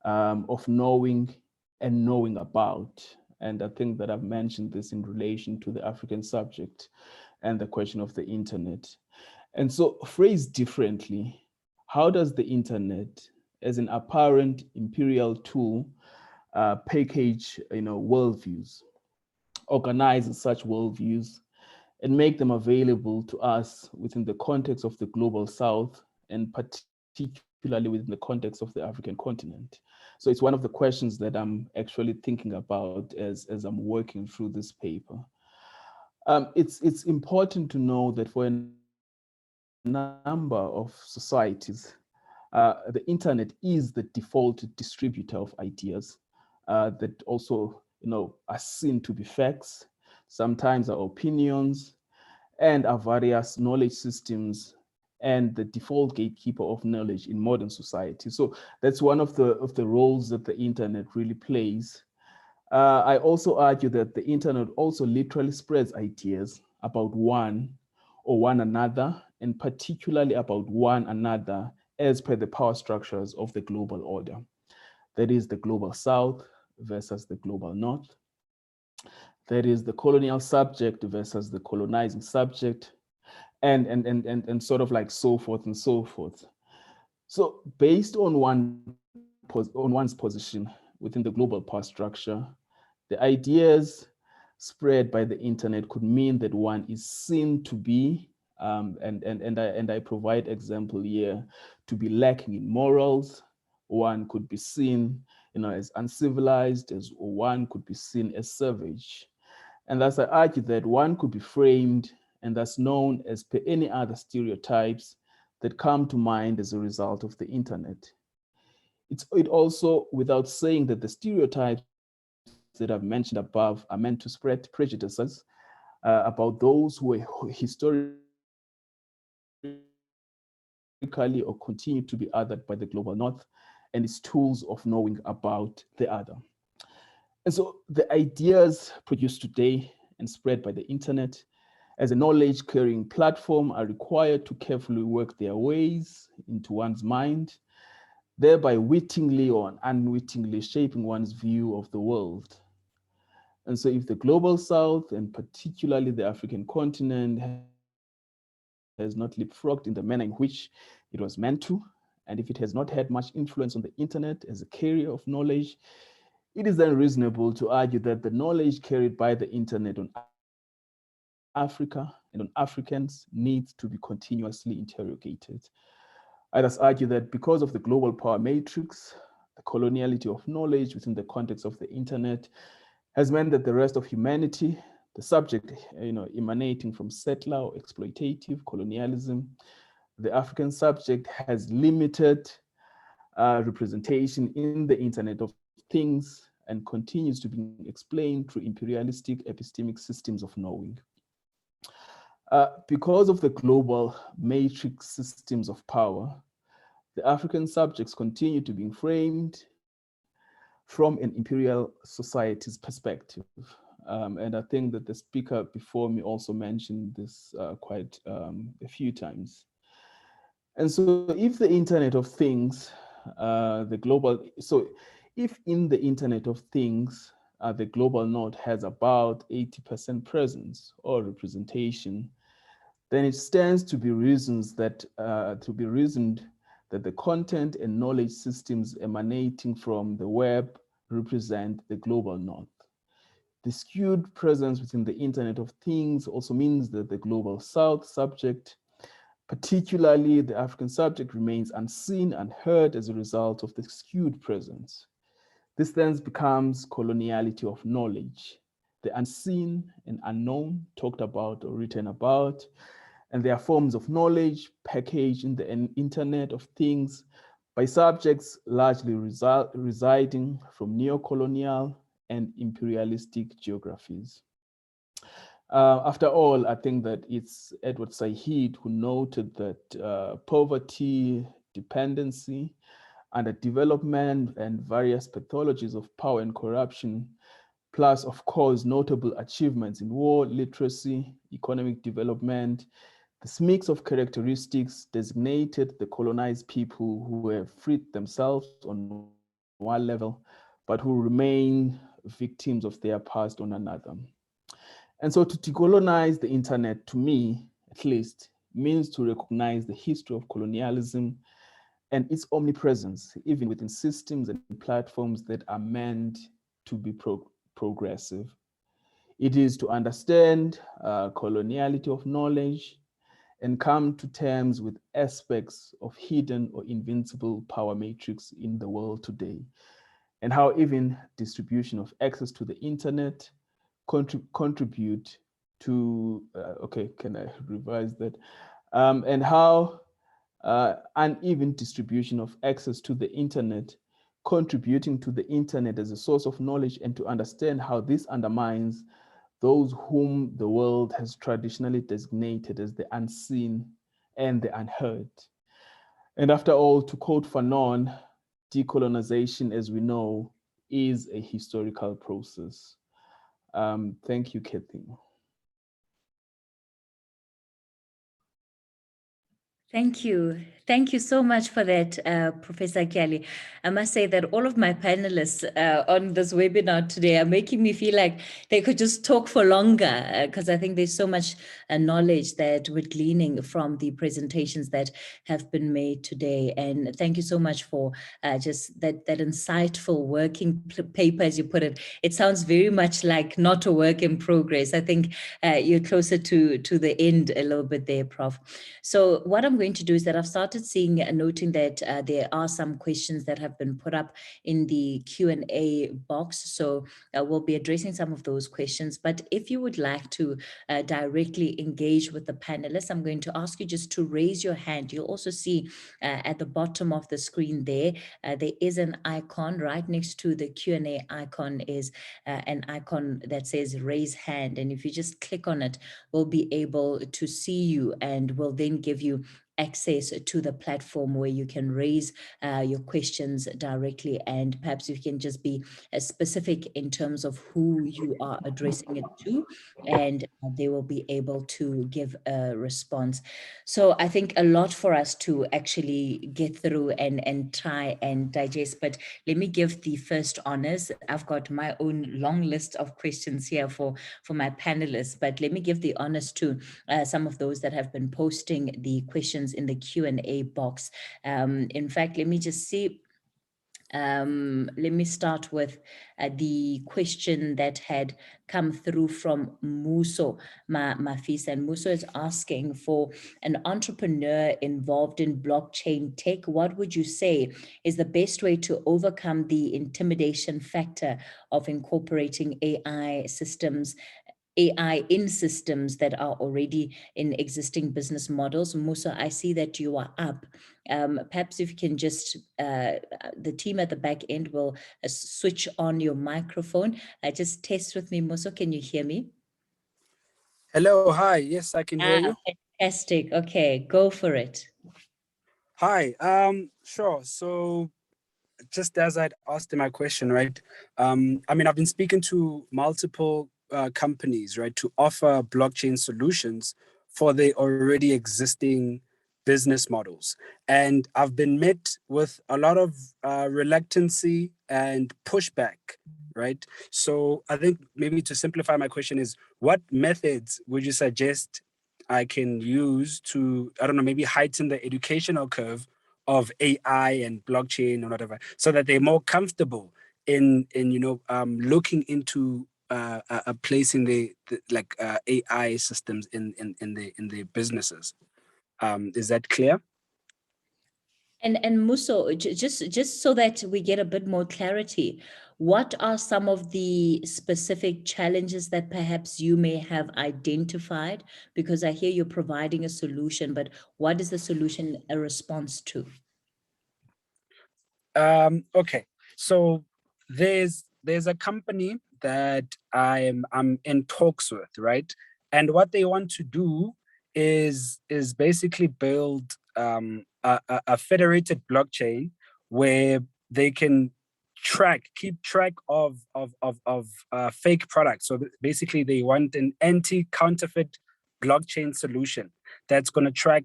of knowing and knowing about? And I think that I've mentioned this in relation to the African subject and the question of the internet. And so, phrased differently, how does the internet, as an apparent imperial tool, package, worldviews, organize such worldviews, and make them available to us within the context of the global South, and particularly within the context of the African continent. So it's one of the questions that I'm actually thinking about as I'm working through this paper. It's important to know that for a number of societies, the internet is the default distributor of ideas that also, are seen to be facts, sometimes are opinions, and are various knowledge systems, and the default gatekeeper of knowledge in modern society. So that's one of the roles that the internet really plays. I also argue that the internet also literally spreads ideas about one or one another, and particularly about one another as per the power structures of the global order. That is the global South versus the global North. That is the colonial subject versus the colonizing subject, and sort of like so forth and so forth. So based on one's position within the global power structure, the ideas spread by the internet could mean that one is seen to be, and I provide example here, to be lacking in morals. One could be seen, as uncivilized, as one could be seen as savage. And thus I argue that one could be framed and thus known as per any other stereotypes that come to mind as a result of the internet. It also, without saying that the stereotypes that I've mentioned above are meant to spread prejudices about those who were historically or continue to be othered by the global North and its tools of knowing about the other. And so the ideas produced today and spread by the internet as a knowledge carrying platform are required to carefully work their ways into one's mind, thereby wittingly or unwittingly shaping one's view of the world. And so if the global South, and particularly the African continent, has not leapfrogged in the manner in which it was meant to, and if it has not had much influence on the internet as a carrier of knowledge, it is then reasonable to argue that the knowledge carried by the internet on Africa and on Africans needs to be continuously interrogated. I thus argue that because of the global power matrix, the coloniality of knowledge within the context of the internet has meant that the rest of humanity, the subject, emanating from settler or exploitative colonialism, the African subject has limited representation in the Internet of Things and continues to be explained through imperialistic epistemic systems of knowing. Because of the global matrix systems of power, the African subjects continue to be framed from an imperial society's perspective. And I think that the speaker before me also mentioned this quite a few times. And so if the Internet of Things, if in the Internet of Things, the global North has about 80% presence or representation, then it stands to be reasoned that the content and knowledge systems emanating from the web represent the global North. The skewed presence within the Internet of Things also means that the global South subject, particularly the African subject, remains unseen and heard as a result of the skewed presence. This then becomes coloniality of knowledge, the unseen and unknown talked about or written about, and their forms of knowledge packaged in the Internet of Things by subjects largely residing from neo-colonial and imperialistic geographies. After all, I think that it's Edward Said who noted that poverty, dependency, underdevelopment, and various pathologies of power and corruption, plus, of course, notable achievements in war, literacy, economic development, this mix of characteristics designated the colonized people who have freed themselves on one level, but who remain victims of their past on another. And so to decolonize the internet, to me, at least, means to recognize the history of colonialism and its omnipresence, even within systems and platforms that are meant to be progressive. It is to understand coloniality of knowledge and come to terms with aspects of hidden or invincible power matrix in the world today, and how even distribution of access to the internet contribute to, okay, can I revise that? And how uneven distribution of access to the internet contributing to the internet as a source of knowledge, and to understand how this undermines those whom the world has traditionally designated as the unseen and the unheard. And after all, to quote Fanon, decolonization, as we know, is a historical process. Thank you, Kathy. Thank you. Thank you so much for that, Professor Gali. I must say that all of my panelists on this webinar today are making me feel like they could just talk for longer, because I think there's so much knowledge that we're gleaning from the presentations that have been made today. And thank you so much for just that insightful working paper, as you put it. It sounds very much like not a work in progress. I think you're closer to the end a little bit there, Prof. So what I'm going to do is that I've started seeing and noting that there are some questions that have been put up in the Q&A box. So we'll be addressing some of those questions. But if you would like to directly engage with the panelists, I'm going to ask you just to raise your hand. You'll also see at the bottom of the screen there is an icon right next to the Q&A icon is an icon that says raise hand. And if you just click on it, we'll be able to see you, and we'll then give you access to the platform where you can raise your questions directly, and perhaps you can just be specific in terms of who you are addressing it to, and they will be able to give a response. So I think a lot for us to actually get through and try and digest, but let me give the first honors. I've got my own long list of questions here for my panelists, but let me give the honors to some of those that have been posting the questions in the Q&A box. In fact, let me just see. Let me start with the question that had come through from Muso Mafisa. And Muso is asking, for an entrepreneur involved in blockchain tech, what would you say is the best way to overcome the intimidation factor of incorporating AI in systems that are already in existing business models? Musa, I see that you are up. Perhaps if you can just, the team at the back end will switch on your microphone. Just test with me, Musa, can you hear me? Hello, hi, yes, I can hear you. Fantastic, okay, go for it. Hi, sure, so just as I'd asked in my question, right? I mean, I've been speaking to multiple companies, right, to offer blockchain solutions for the already existing business models. And I've been met with a lot of reluctancy and pushback, right? So I think maybe to simplify my question is, what methods would you suggest I can use to, I don't know, maybe heighten the educational curve of AI and blockchain or whatever, so that they're more comfortable in looking into placing the AI systems in the businesses. Is that clear? And Muso, just so that we get a bit more clarity, what are some of the specific challenges that perhaps you may have identified? Because I hear you're providing a solution, but what is the solution a response to? Okay, so there's a company that I'm in talks with, right? And what they want to do is basically build a federated blockchain where they can keep track of fake products. So basically, they want an anti-counterfeit blockchain solution that's going to track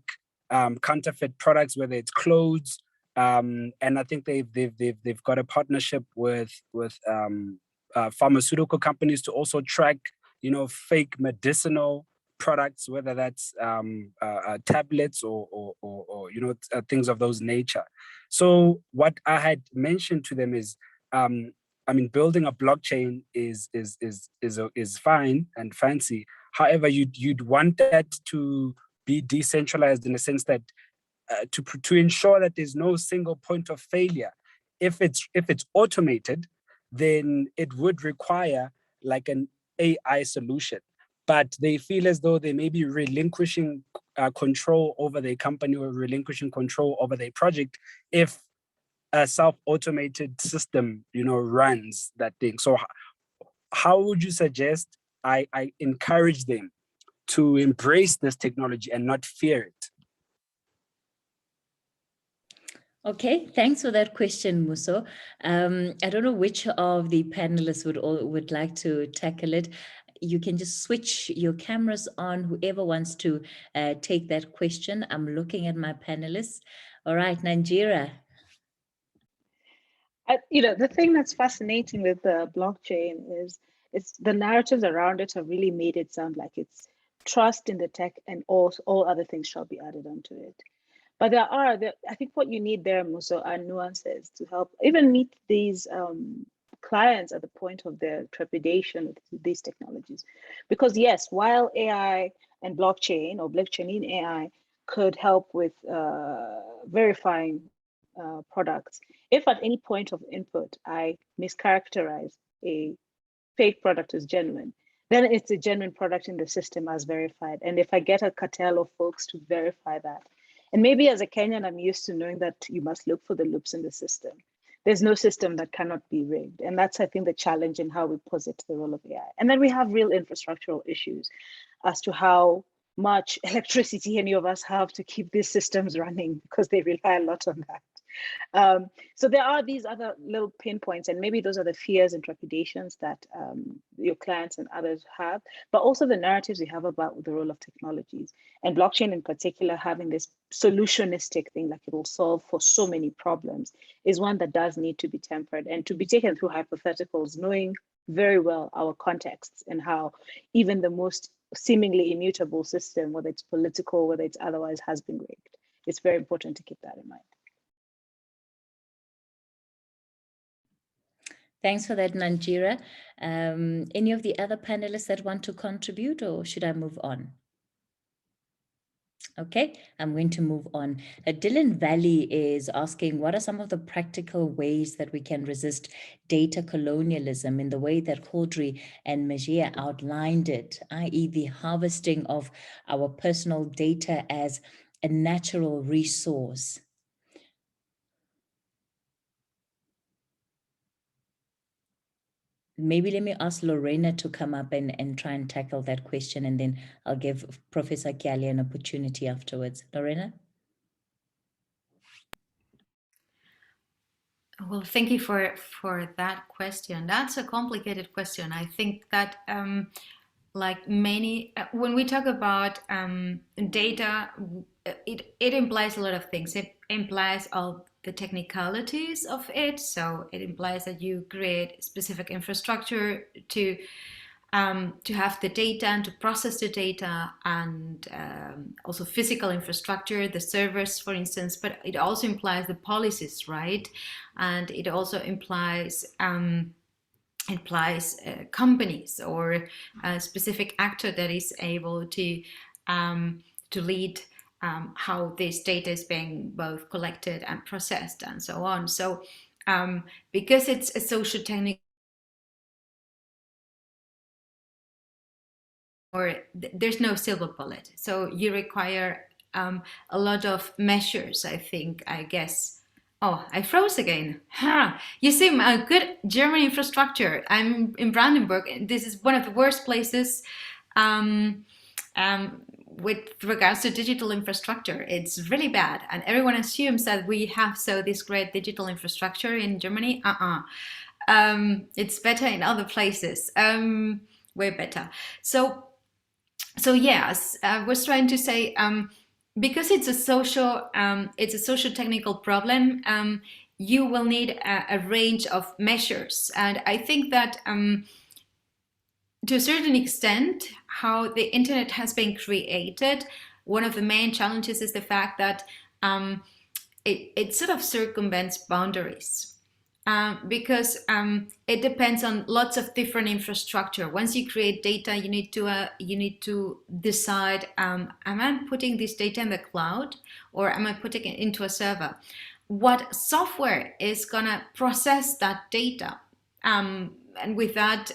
counterfeit products, whether it's clothes. And I think they've got a partnership with pharmaceutical companies to also track, fake medicinal products, whether that's tablets or things of those nature. So what I had mentioned to them is, I mean, building a blockchain is fine and fancy. However, you'd want that to be decentralized in the sense that to ensure that there's no single point of failure. If it's automated, then it would require like an AI solution. But they feel as though they may be relinquishing control over their company or relinquishing control over their project if a self-automated system, runs that thing. So how would you suggest I encourage them to embrace this technology and not fear it? Okay, thanks for that question, Muso. I don't know which of the panelists would like to tackle it. You can just switch your cameras on, whoever wants to take that question. I'm looking at my panelists. All right, Nanjira. The thing that's fascinating with the blockchain is it's the narratives around it have really made it sound like it's trust in the tech and all other things shall be added onto it. But I think what you need there, Muso, are nuances to help even meet these clients at the point of their trepidation with these technologies. Because yes, while AI and blockchain or blockchain in AI could help with verifying products, if at any point of input I mischaracterize a fake product as genuine, then it's a genuine product in the system as verified. And if I get a cartel of folks to verify that, and maybe as a Kenyan, I'm used to knowing that you must look for the loops in the system. There's no system that cannot be rigged. And that's, I think, the challenge in how we posit the role of AI. And then we have real infrastructural issues as to how much electricity any of us have to keep these systems running, because they rely a lot on that. So there are these other little pinpoints, and maybe those are the fears and trepidations that your clients and others have, but also the narratives we have about the role of technologies, and blockchain in particular having this solutionistic thing, like it will solve for so many problems, is one that does need to be tempered and to be taken through hypotheticals, knowing very well our contexts and how even the most seemingly immutable system, whether it's political, whether it's otherwise, has been rigged. It's very important to keep that in mind. Thanks for that, Nanjira. Any of the other panelists that want to contribute, or should I move on? Okay, I'm going to move on. Dylan Valley is asking, what are some of the practical ways that we can resist data colonialism in the way that Caudry and Mejia outlined it, i.e. the harvesting of our personal data as a natural resource? Maybe let me ask Lorena to come up and try and tackle that question, and then I'll give Professor Gali an opportunity afterwards. Lorena? Well, thank you for that question. That's a complicated question. I think that like many, when we talk about data, it implies a lot of things. It implies all the technicalities of it. So it implies that you create specific infrastructure to have the data and to process the data, and also physical infrastructure, the servers, for instance. But it also implies the policies, right? And it also implies companies or a specific actor that is able to lead how this data is being both collected and processed and so on. So because it's a social technical, or there's no silver bullet, so you require a lot of measures, I guess. Oh, I froze again. You see, a good German infrastructure. I'm in Brandenburg. This is one of the worst places with regards to digital infrastructure. It's really bad. And everyone assumes that we have this great digital infrastructure in Germany. It's better in other places. Way better. So yes, I was trying to say, because it's a social technical problem, you will need a range of measures. And I think that to a certain extent, how the internet has been created, one of the main challenges is the fact that it sort of circumvents boundaries. Because it depends on lots of different infrastructure. Once you create data, you need to decide: am I putting this data in the cloud, or am I putting it into a server? What software is gonna process that data? And with that,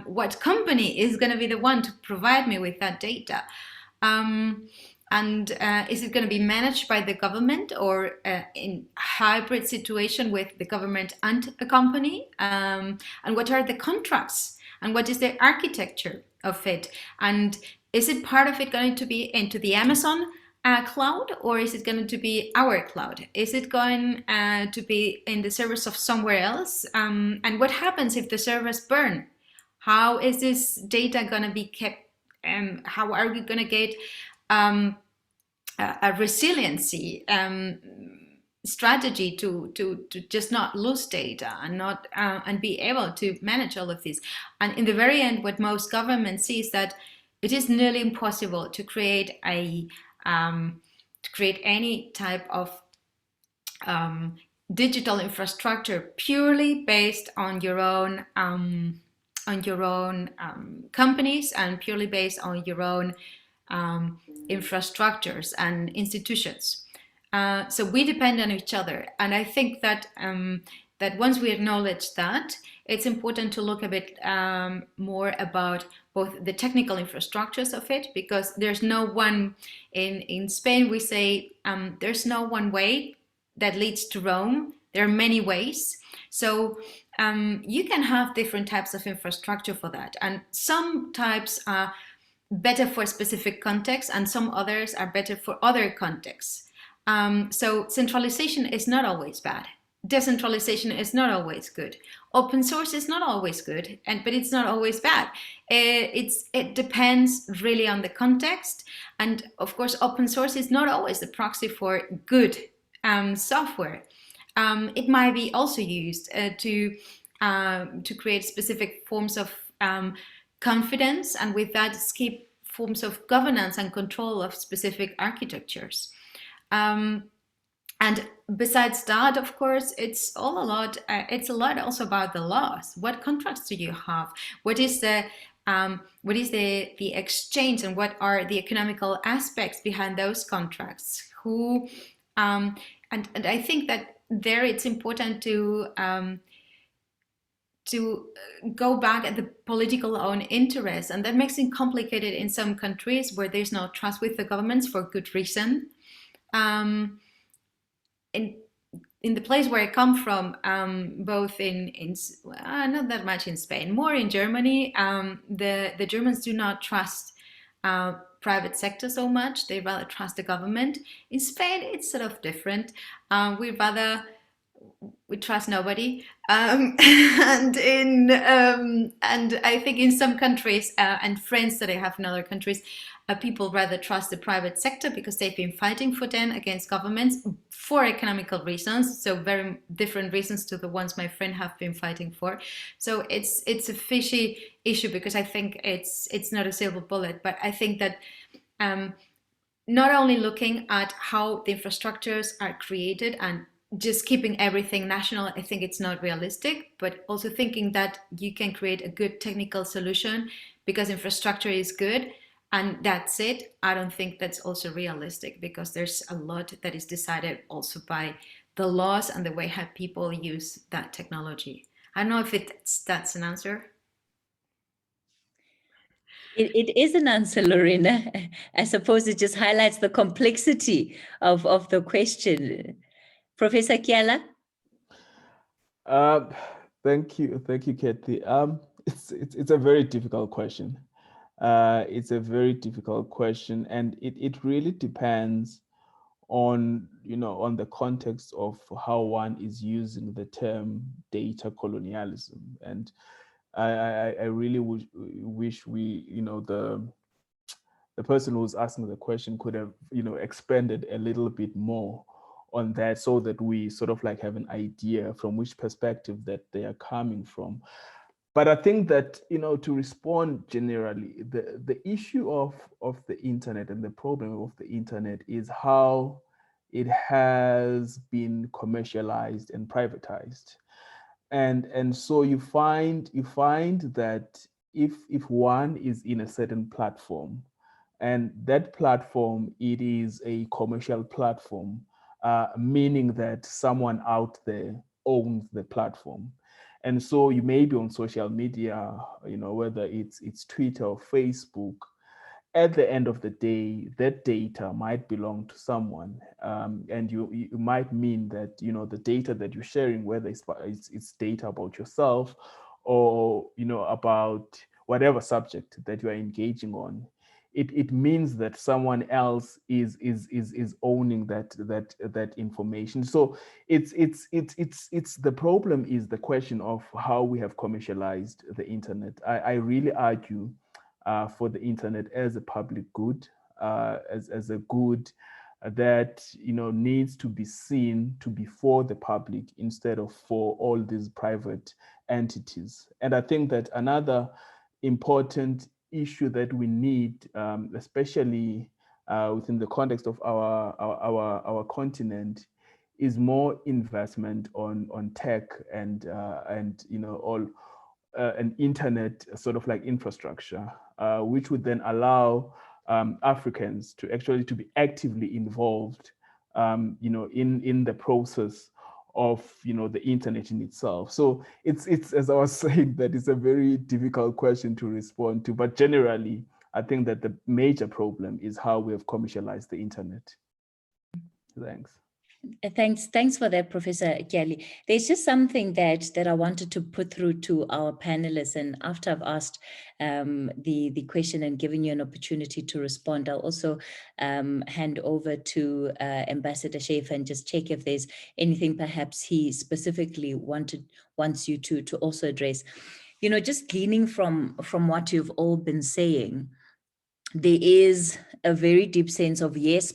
what company is gonna be the one to provide me with that data? And is it going to be managed by the government, or in hybrid situation with the government and a company? And what are the contracts? And what is the architecture of it? And is it part of it going to be into the Amazon cloud, or is it going to be our cloud? Is it going to be in the servers of somewhere else? And what happens if the servers burn? How is this data going to be kept? How are we going to get a resiliency strategy to just not lose data and not and be able to manage all of this? And in the very end, what most governments see is that it is nearly impossible to create any type of digital infrastructure purely based on your own companies and purely based on your own infrastructures and institutions. So we depend on each other, and I think that that once we acknowledge that, it's important to look a bit more about both the technical infrastructures of it, because there's no one. In Spain we say there's no one way that leads to Rome. There are many ways. So you can have different types of infrastructure for that, and some types are better for specific contexts, and some others are better for other contexts. So centralization is not always bad. Decentralization is not always good. Open source is not always good, but it's not always bad. It depends really on the context, and of course, open source is not always the proxy for good software. It might be also used to create specific forms of confidence, and with that skip forms of governance and control of specific architectures. And besides that, of course, it's a lot also about the laws. What contracts do you have? What is the exchange, and what are the economical aspects behind those contracts? Who and I think that there it's important to go back at the political own interest, and that makes it complicated in some countries where there's no trust with the governments for good reason. In the place where I come from, both in not that much in Spain, more in Germany, the Germans do not trust private sector so much. They rather trust the government. In Spain, it's sort of different. We trust nobody, and I think in some countries and friends that I have in other countries, people rather trust the private sector because they've been fighting for them against governments for economical reasons, so very different reasons to the ones my friend have been fighting for. So it's a fishy issue, because I think it's not a silver bullet, but I think that not only looking at how the infrastructures are created and just keeping everything national, I think it's not realistic, but also thinking that you can create a good technical solution because infrastructure is good and that's it. I don't think that's also realistic, because there's a lot that is decided also by the laws and the way how people use that technology. I don't know if that's an answer. It is an answer, Lorena. I suppose it just highlights the complexity of the question. Professor Kiala? Thank you, Kathy. It's a very difficult question. It's a very difficult question, and it really depends on the context of how one is using the term data colonialism. And I really wish we, the person who was asking the question could have, expanded a little bit more on that, so that we sort of like have an idea from which perspective that they are coming from. But I think that, to respond generally, the issue of the internet and the problem of the internet is how it has been commercialized and privatized. And so you find that if one is in a certain platform, and that platform, it is a commercial platform, meaning that someone out there owns the platform. And so you may be on social media, whether it's Twitter or Facebook. At the end of the day, that data might belong to someone, and you might mean that the data that you're sharing, whether it's data about yourself or about whatever subject that you are engaging on, it means that someone else is owning that information. So it's the problem is the question of how we have commercialized the internet. I really argue for the internet as a public good, as a good that needs to be seen to be for the public instead of for all these private entities. And I think that another important issue that we need, especially within the context of our continent, is more investment on tech and all an internet sort of like infrastructure, which would then allow Africans to actually to be actively involved, in the process of the internet in itself. So it's as I was saying, that it's a very difficult question to respond to, but generally I think that the major problem is how we have commercialized the internet. Thanks. Thanks for that, Professor Gali. There's just something that I wanted to put through to our panelists, and after I've asked the question and given you an opportunity to respond, I'll also hand over to Ambassador Schaefer and just check if there's anything perhaps he specifically wants you to also address. Just gleaning from what you've all been saying, there is a very deep sense of, yes,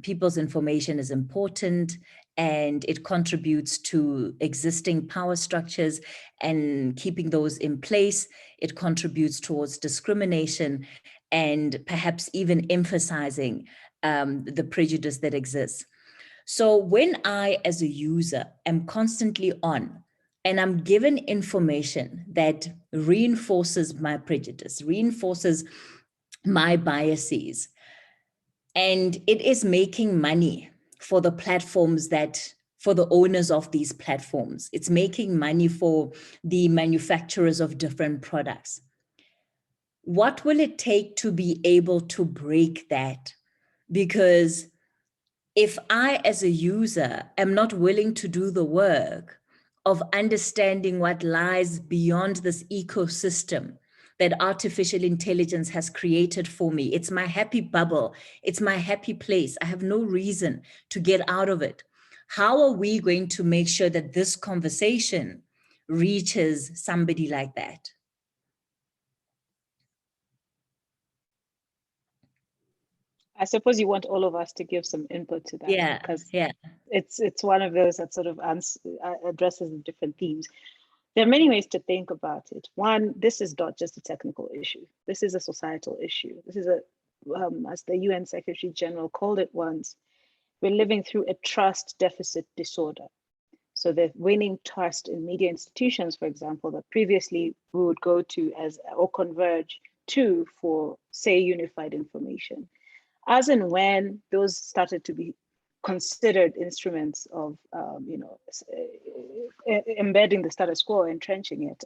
people's information is important and it contributes to existing power structures and keeping those in place. It contributes towards discrimination and perhaps even emphasizing the prejudice that exists. So when I, as a user, am constantly on and I'm given information that reinforces my prejudice, reinforces my biases, and it is making money for the platforms for the owners of these platforms. It's making money for the manufacturers of different products. What will it take to be able to break that? Because if I, as a user, am not willing to do the work of understanding what lies beyond this ecosystem that artificial intelligence has created for me, it's my happy bubble, it's my happy place, I have no reason to get out of it. How are we going to make sure that this conversation reaches somebody like that? I suppose you want all of us to give some input to that. Yeah, because yeah. It's one of those that sort of addresses the different themes. There are many ways to think about it. One, this is not just a technical issue. This is a societal issue. This is as the UN Secretary General called it once, we're living through a trust deficit disorder. So the waning trust in media institutions, for example, that previously we would go to or converge to for, say, unified information. As and when those started to be considered instruments of, embedding the status quo, entrenching it.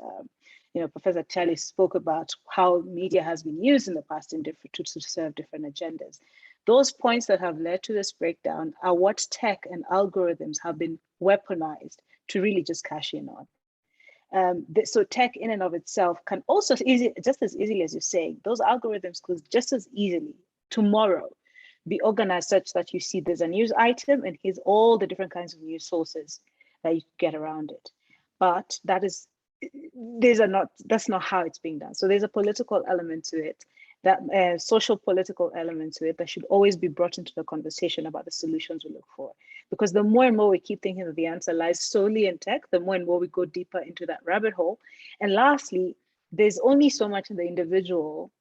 Professor Gali spoke about how media has been used in the past to serve different agendas. Those points that have led to this breakdown are what tech and algorithms have been weaponized to really just cash in on. So tech in and of itself can also, just as easily as you're saying, those algorithms could just as easily tomorrow be organized such that you see there's a news item and here's all the different kinds of news sources that you get around it. But that's not how it's being done. So there's a political element to it, that social political element to it that should always be brought into the conversation about the solutions we look for. Because the more and more we keep thinking that the answer lies solely in tech, the more and more we go deeper into that rabbit hole. And lastly, there's only so much the individual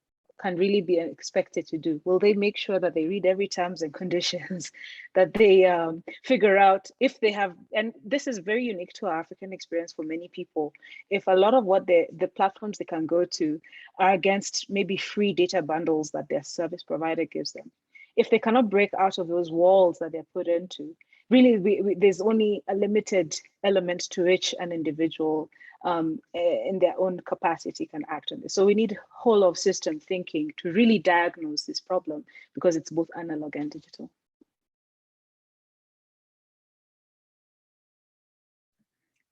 can really be expected to do? Will they make sure that they read every terms and conditions, that they figure out if they have, and this is very unique to our African experience for many people, if a lot of what the platforms they can go to are against maybe free data bundles that their service provider gives them, if they cannot break out of those walls that they're put into, really there's only a limited element to which an individual in their own capacity can act on this. So we need whole of system thinking to really diagnose this problem, because it's both analog and digital.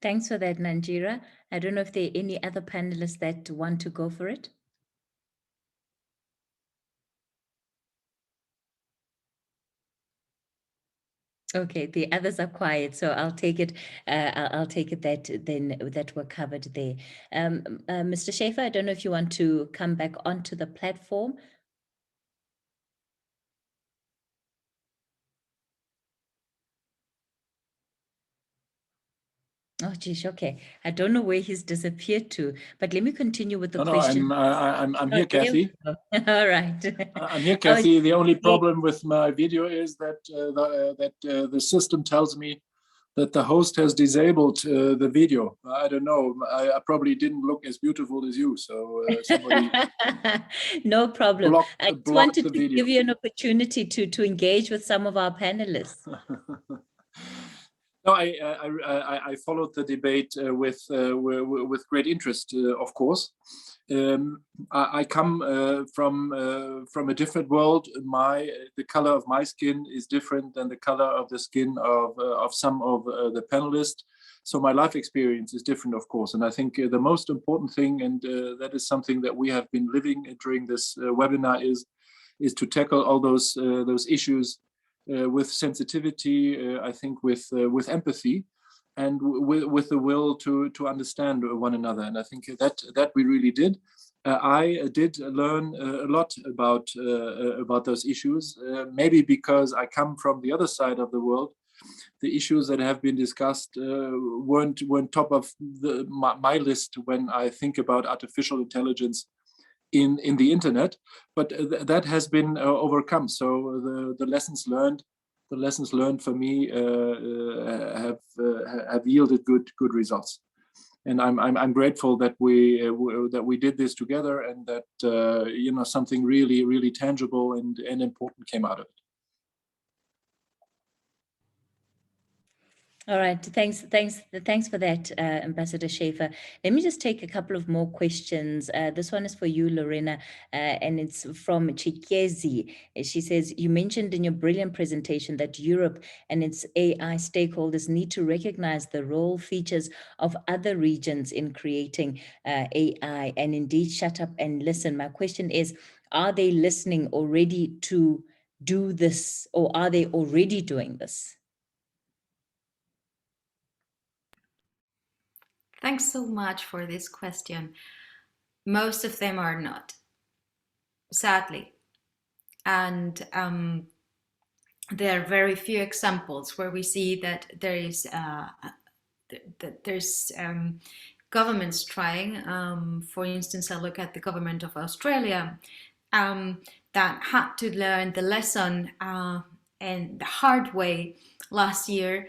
Thanks for that, Nanjira. I don't know if there are any other panelists that want to go for it. Okay, the others are quiet, so I'll take it. I'll take it that then that we're covered there. Mr. Schaefer, I don't know if you want to come back onto the platform. Oh, geez, okay. I don't know where he's disappeared to, but let me continue with the question. No, I'm here, Kathy. All right. I'm here, Kathy. The only problem with my video is that the system tells me that the host has disabled the video. I don't know. I probably didn't look as beautiful as you, so somebody no problem. I just blocked wanted the to video. give you an opportunity to engage with some of our panelists. No, I followed the debate with great interest, of course. I come from a different world. The color of my skin is different than the color of the skin of some of the panelists. So my life experience is different, of course. And I think the most important thing, and that is something that we have been living during this webinar, is to tackle all those issues with sensitivity, I think with empathy, and with the will to understand one another. And I think that we really did. I did learn a lot about those issues, maybe because I come from the other side of the world. The issues that have been discussed weren't top of my list when I think about artificial intelligence in the internet, but that has been overcome. So the lessons learned for me have yielded good results, and I'm grateful that we did this together, and that something really tangible and important came out of it. All right, thanks for that, Ambassador Schaefer. Let me just take a couple of more questions. This one is for you, Lorena, and it's from Chikezi. She says, you mentioned in your brilliant presentation that Europe and its AI stakeholders need to recognize the role features of other regions in creating AI, and indeed shut up and listen. My question is, are they listening already to do this, or are they already doing this? Thanks so much for this question. Most of them are not, sadly. And there are very few examples where we see that there's governments trying. For instance, I look at the government of Australia that had to learn the lesson and the hard way last year.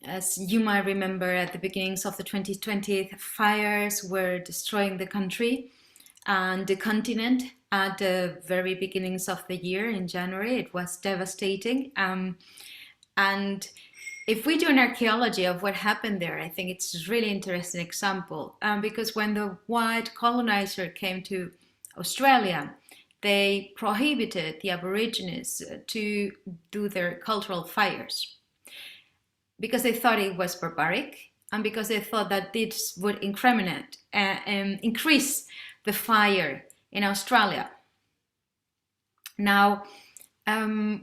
As you might remember, at the beginnings of the 2020, fires were destroying the country and the continent at the very beginnings of the year in January. It was devastating. And if we do an archaeology of what happened there, I think it's a really interesting example, because when the white colonizer came to Australia, they prohibited the Aborigines to do their cultural fires, because they thought it was barbaric, and because they thought that this would increase the fire in Australia. Now,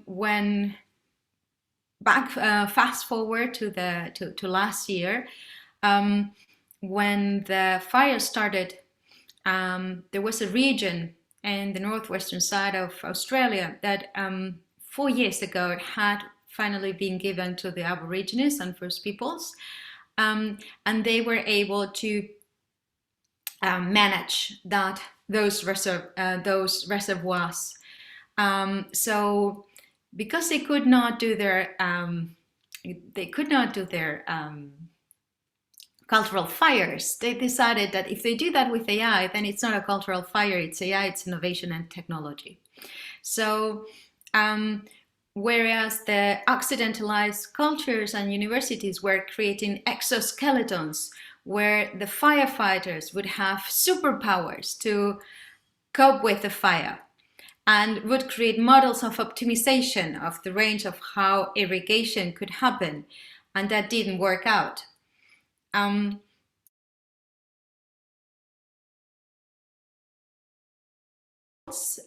when fast forward to last year, when the fire started, there was a region in the northwestern side of Australia that 4 years ago had finally been given to the Aborigines and First Peoples, and they were able to manage those reservoirs. So because they could not do their cultural fires, they decided that if they do that with AI, then it's not a cultural fire, it's AI, it's innovation and technology. So whereas the occidentalized cultures and universities were creating exoskeletons where the firefighters would have superpowers to cope with the fire, and would create models of optimization of the range of how irrigation could happen, and that didn't work out.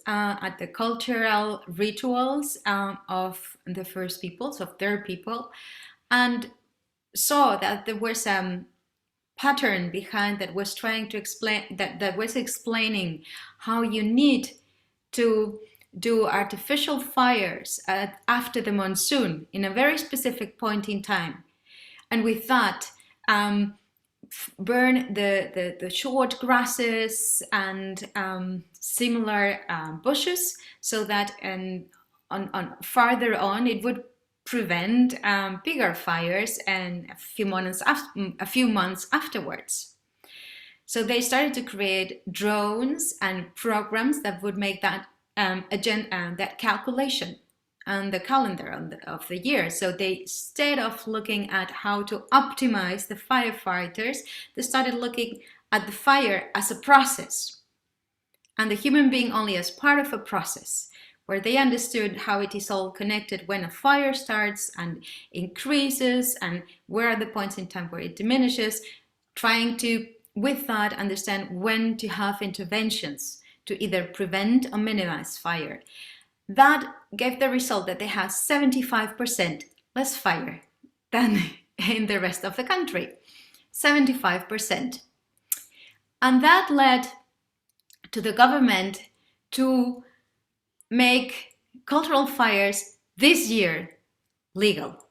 At the cultural rituals of the first peoples, of their people, and saw that there was a pattern behind that was trying to explain, that was explaining how you need to do artificial fires after the monsoon in a very specific point in time. And with that, burn the short grasses and similar bushes, so that on farther on it would prevent bigger fires and a few months afterwards. So they started to create drones and programs that would make that that calculation and the calendar of the year. So they, instead of looking at how to optimize the firefighters, they started looking at the fire as a process and the human being only as part of a process, where they understood how it is all connected when a fire starts and increases, and where are the points in time where it diminishes, trying to, with that, understand when to have interventions to either prevent or minimize fire. That gave the result that they have 75% less fire than in the rest of the country. 75%. And that led to the government to make cultural fires this year legal.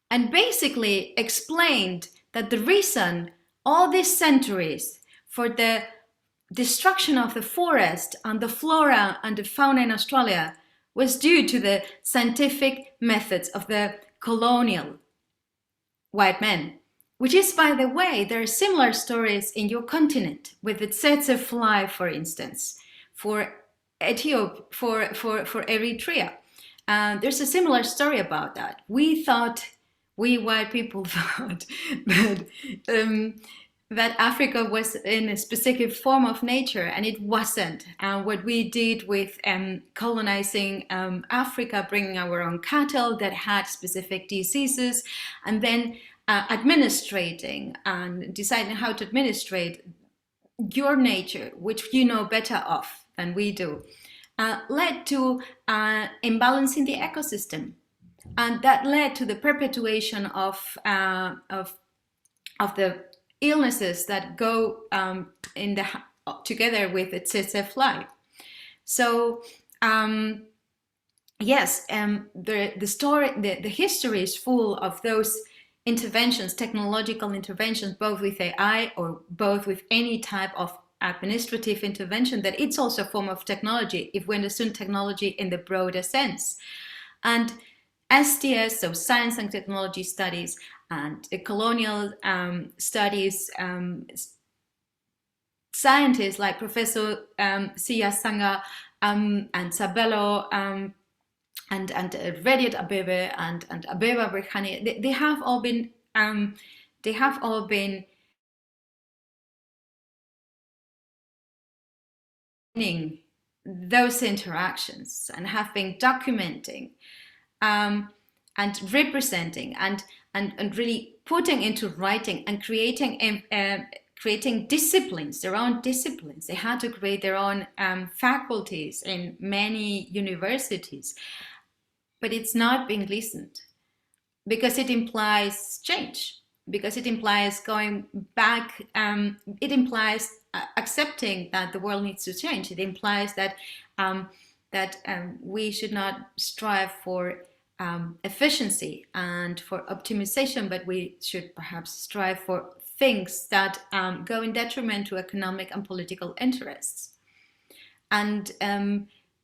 And basically explained that the reason all these centuries for the destruction of the forest and the flora and the fauna in Australia was due to the scientific methods of the colonial white men, which is, by the way, there are similar stories in your continent with the tsetse fly, for instance, for Ethiopia, for Eritrea. There's a similar story about that. We white people thought that Africa was in a specific form of nature, and it wasn't. What we did with colonizing Africa, bringing our own cattle that had specific diseases, and then administrating and deciding how to administrate your nature, which you know better of than we do, led to imbalancing the ecosystem. And that led to the perpetuation of the illnesses that go together with the tsetse fly. So yes, the history is full of those interventions, technological interventions, both with AI or both with any type of administrative intervention, that it's also a form of technology if we understand technology in the broader sense. And STS, so Science and Technology Studies, and colonial studies, scientists like Professor Sanga and Sabelo and Rediat Abebe and Abeba Berhani, they have all been those interactions and have been documenting and representing and really putting into writing and creating disciplines, their own disciplines. They had to create their own faculties in many universities, but it's not being listened, because it implies change, because it implies going back, it implies accepting that the world needs to change. It implies that we should not strive for efficiency and for optimization, but we should perhaps strive for things that go in detriment to economic and political interests. And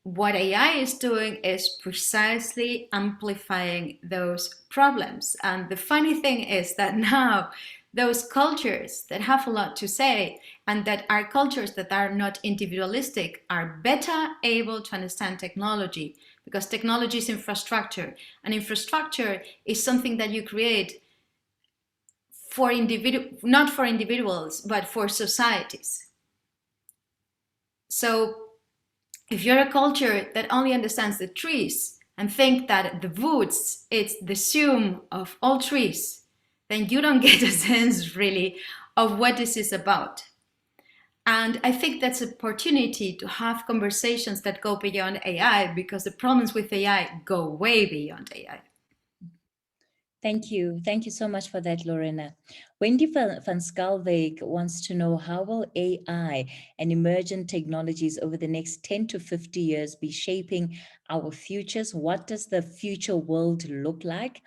what AI is doing is precisely amplifying those problems. And the funny thing is that now those cultures that have a lot to say and that are cultures that are not individualistic are better able to understand technology, because technology is infrastructure, and infrastructure is something that you create for not for individuals, but for societies. So if you're a culture that only understands the trees and think that the woods, it's the sum of all trees, then you don't get a sense really of what this is about. And I think that's an opportunity to have conversations that go beyond AI, because the problems with AI go way beyond AI. Thank you. Thank you so much for that, Lorena. Wendy van Schalwyk wants to know, how will AI and emergent technologies over the next 10 to 50 years be shaping our futures? What does the future world look like?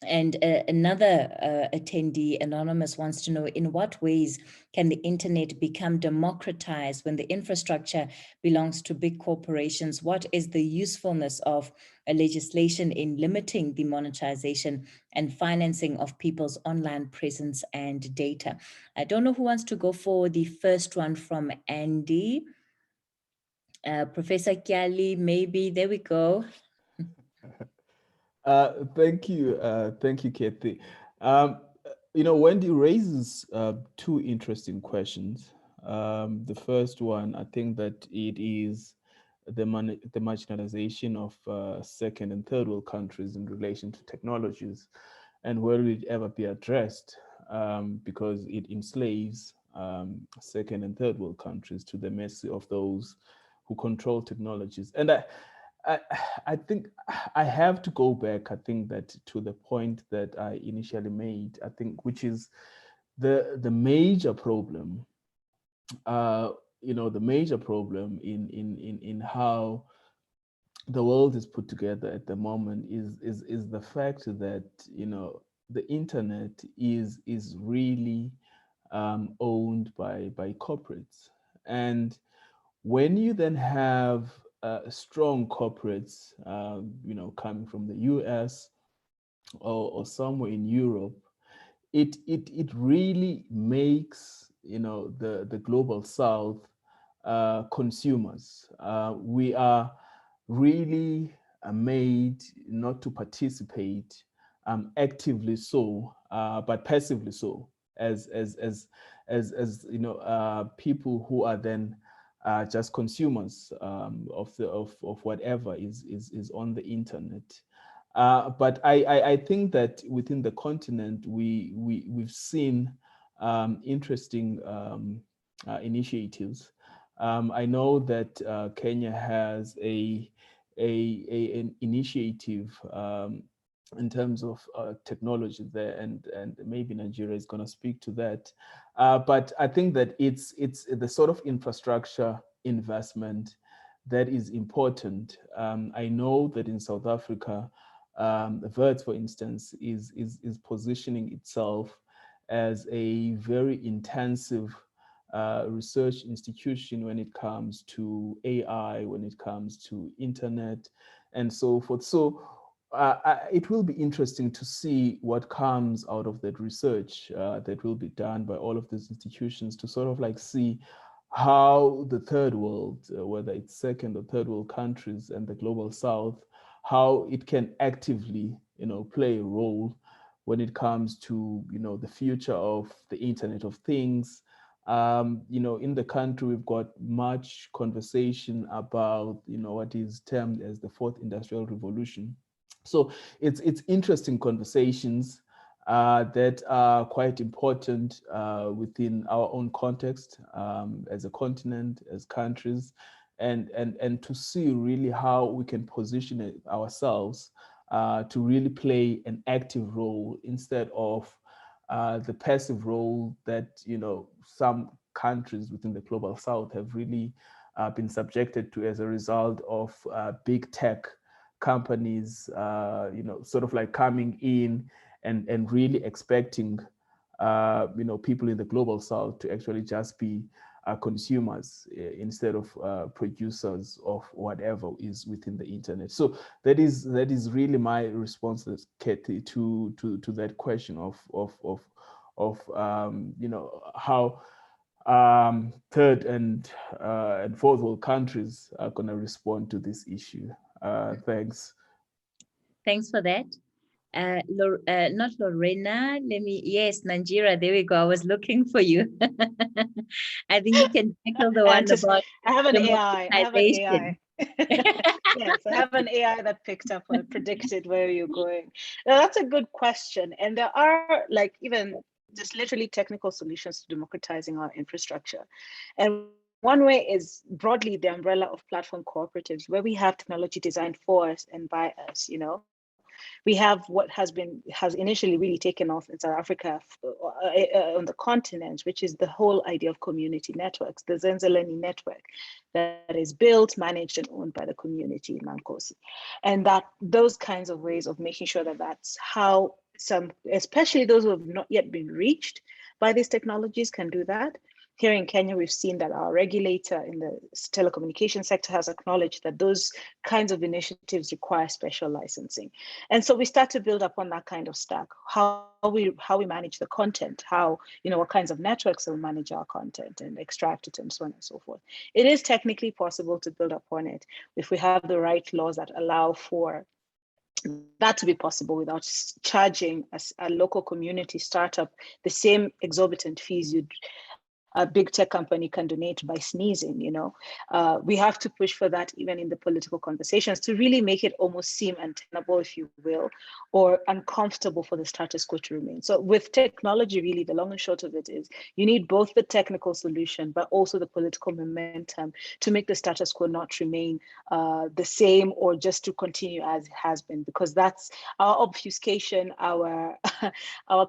And another attendee, Anonymous, wants to know, in what ways can the internet become democratized when the infrastructure belongs to big corporations? What is the usefulness of a legislation in limiting the monetization and financing of people's online presence and data? I don't know who wants to go for the first one from Andy. Professor Gali, maybe. There we go. Thank you, Kathy. Wendy raises two interesting questions. The first one, I think that it is the marginalization of second and third world countries in relation to technologies, and will it ever be addressed, because it enslaves second and third world countries to the mercy of those who control technologies. And I think I have to go back, I think, that to the point that I initially made, I think, which is the major problem, the major problem in how the world is put together at the moment is the fact that, the internet is really owned by corporates. And when you then have strong corporates, coming from the US or somewhere in Europe, it really makes, the global South consumers. We are really made not to participate actively so, but passively so, as people who are then just consumers of whatever is on the internet. But I think that within the continent, we've seen interesting initiatives. I know that Kenya has an initiative in terms of technology there, and maybe Nigeria is going to speak to that. But I think that it's the sort of infrastructure investment that is important. I know that in South Africa, Wits, for instance, is positioning itself as a very intensive research institution when it comes to AI, when it comes to internet, and so forth. So it will be interesting to see what comes out of that research that will be done by all of these institutions, to sort of like see how the third world, whether it's second or third world countries and the global South, how it can actively, play a role when it comes to, the future of the Internet of Things. In the country, we've got much conversation about, what is termed as the fourth industrial revolution. So it's interesting conversations that are quite important within our own context as a continent, as countries, and to see really how we can position ourselves to really play an active role instead of the passive role that some countries within the global South have really been subjected to as a result of big tech companies, sort of like coming in and really expecting people in the global south to actually just be consumers instead of producers of whatever is within the internet. So that is really my response, Kathy, to that question of how third and fourth world countries are going to respond to this issue. Thanks. Thanks for that. Not Lorena, yes, Nigeria, there we go. I was looking for you. I think you can tackle the one about I have an AI. democratization. Yes, I have an AI that picked up or predicted where you're going. Now, that's a good question. And there are even just literally technical solutions to democratizing our infrastructure. And one way is broadly the umbrella of platform cooperatives, where we have technology designed for us and by us, We have what has initially really taken off in South Africa on the continent, which is the whole idea of community networks, the Zenzeleni network that is built, managed, and owned by the community in Nankosi. And that those kinds of ways of making sure that that's how especially those who have not yet been reached by these technologies, can do that. Here in Kenya, we've seen that our regulator in the telecommunication sector has acknowledged that those kinds of initiatives require special licensing. And so we start to build upon that kind of stack, how we manage the content, what kinds of networks will manage our content and extract it and so on and so forth. It is technically possible to build upon it if we have the right laws that allow for that to be possible without charging a local community startup the same exorbitant fees a big tech company can donate by sneezing. We have to push for that even in the political conversations to really make it almost seem untenable, if you will, or uncomfortable for the status quo to remain. So with technology, really, the long and short of it is you need both the technical solution, but also the political momentum to make the status quo not remain the same or just to continue as it has been, because that's our obfuscation, our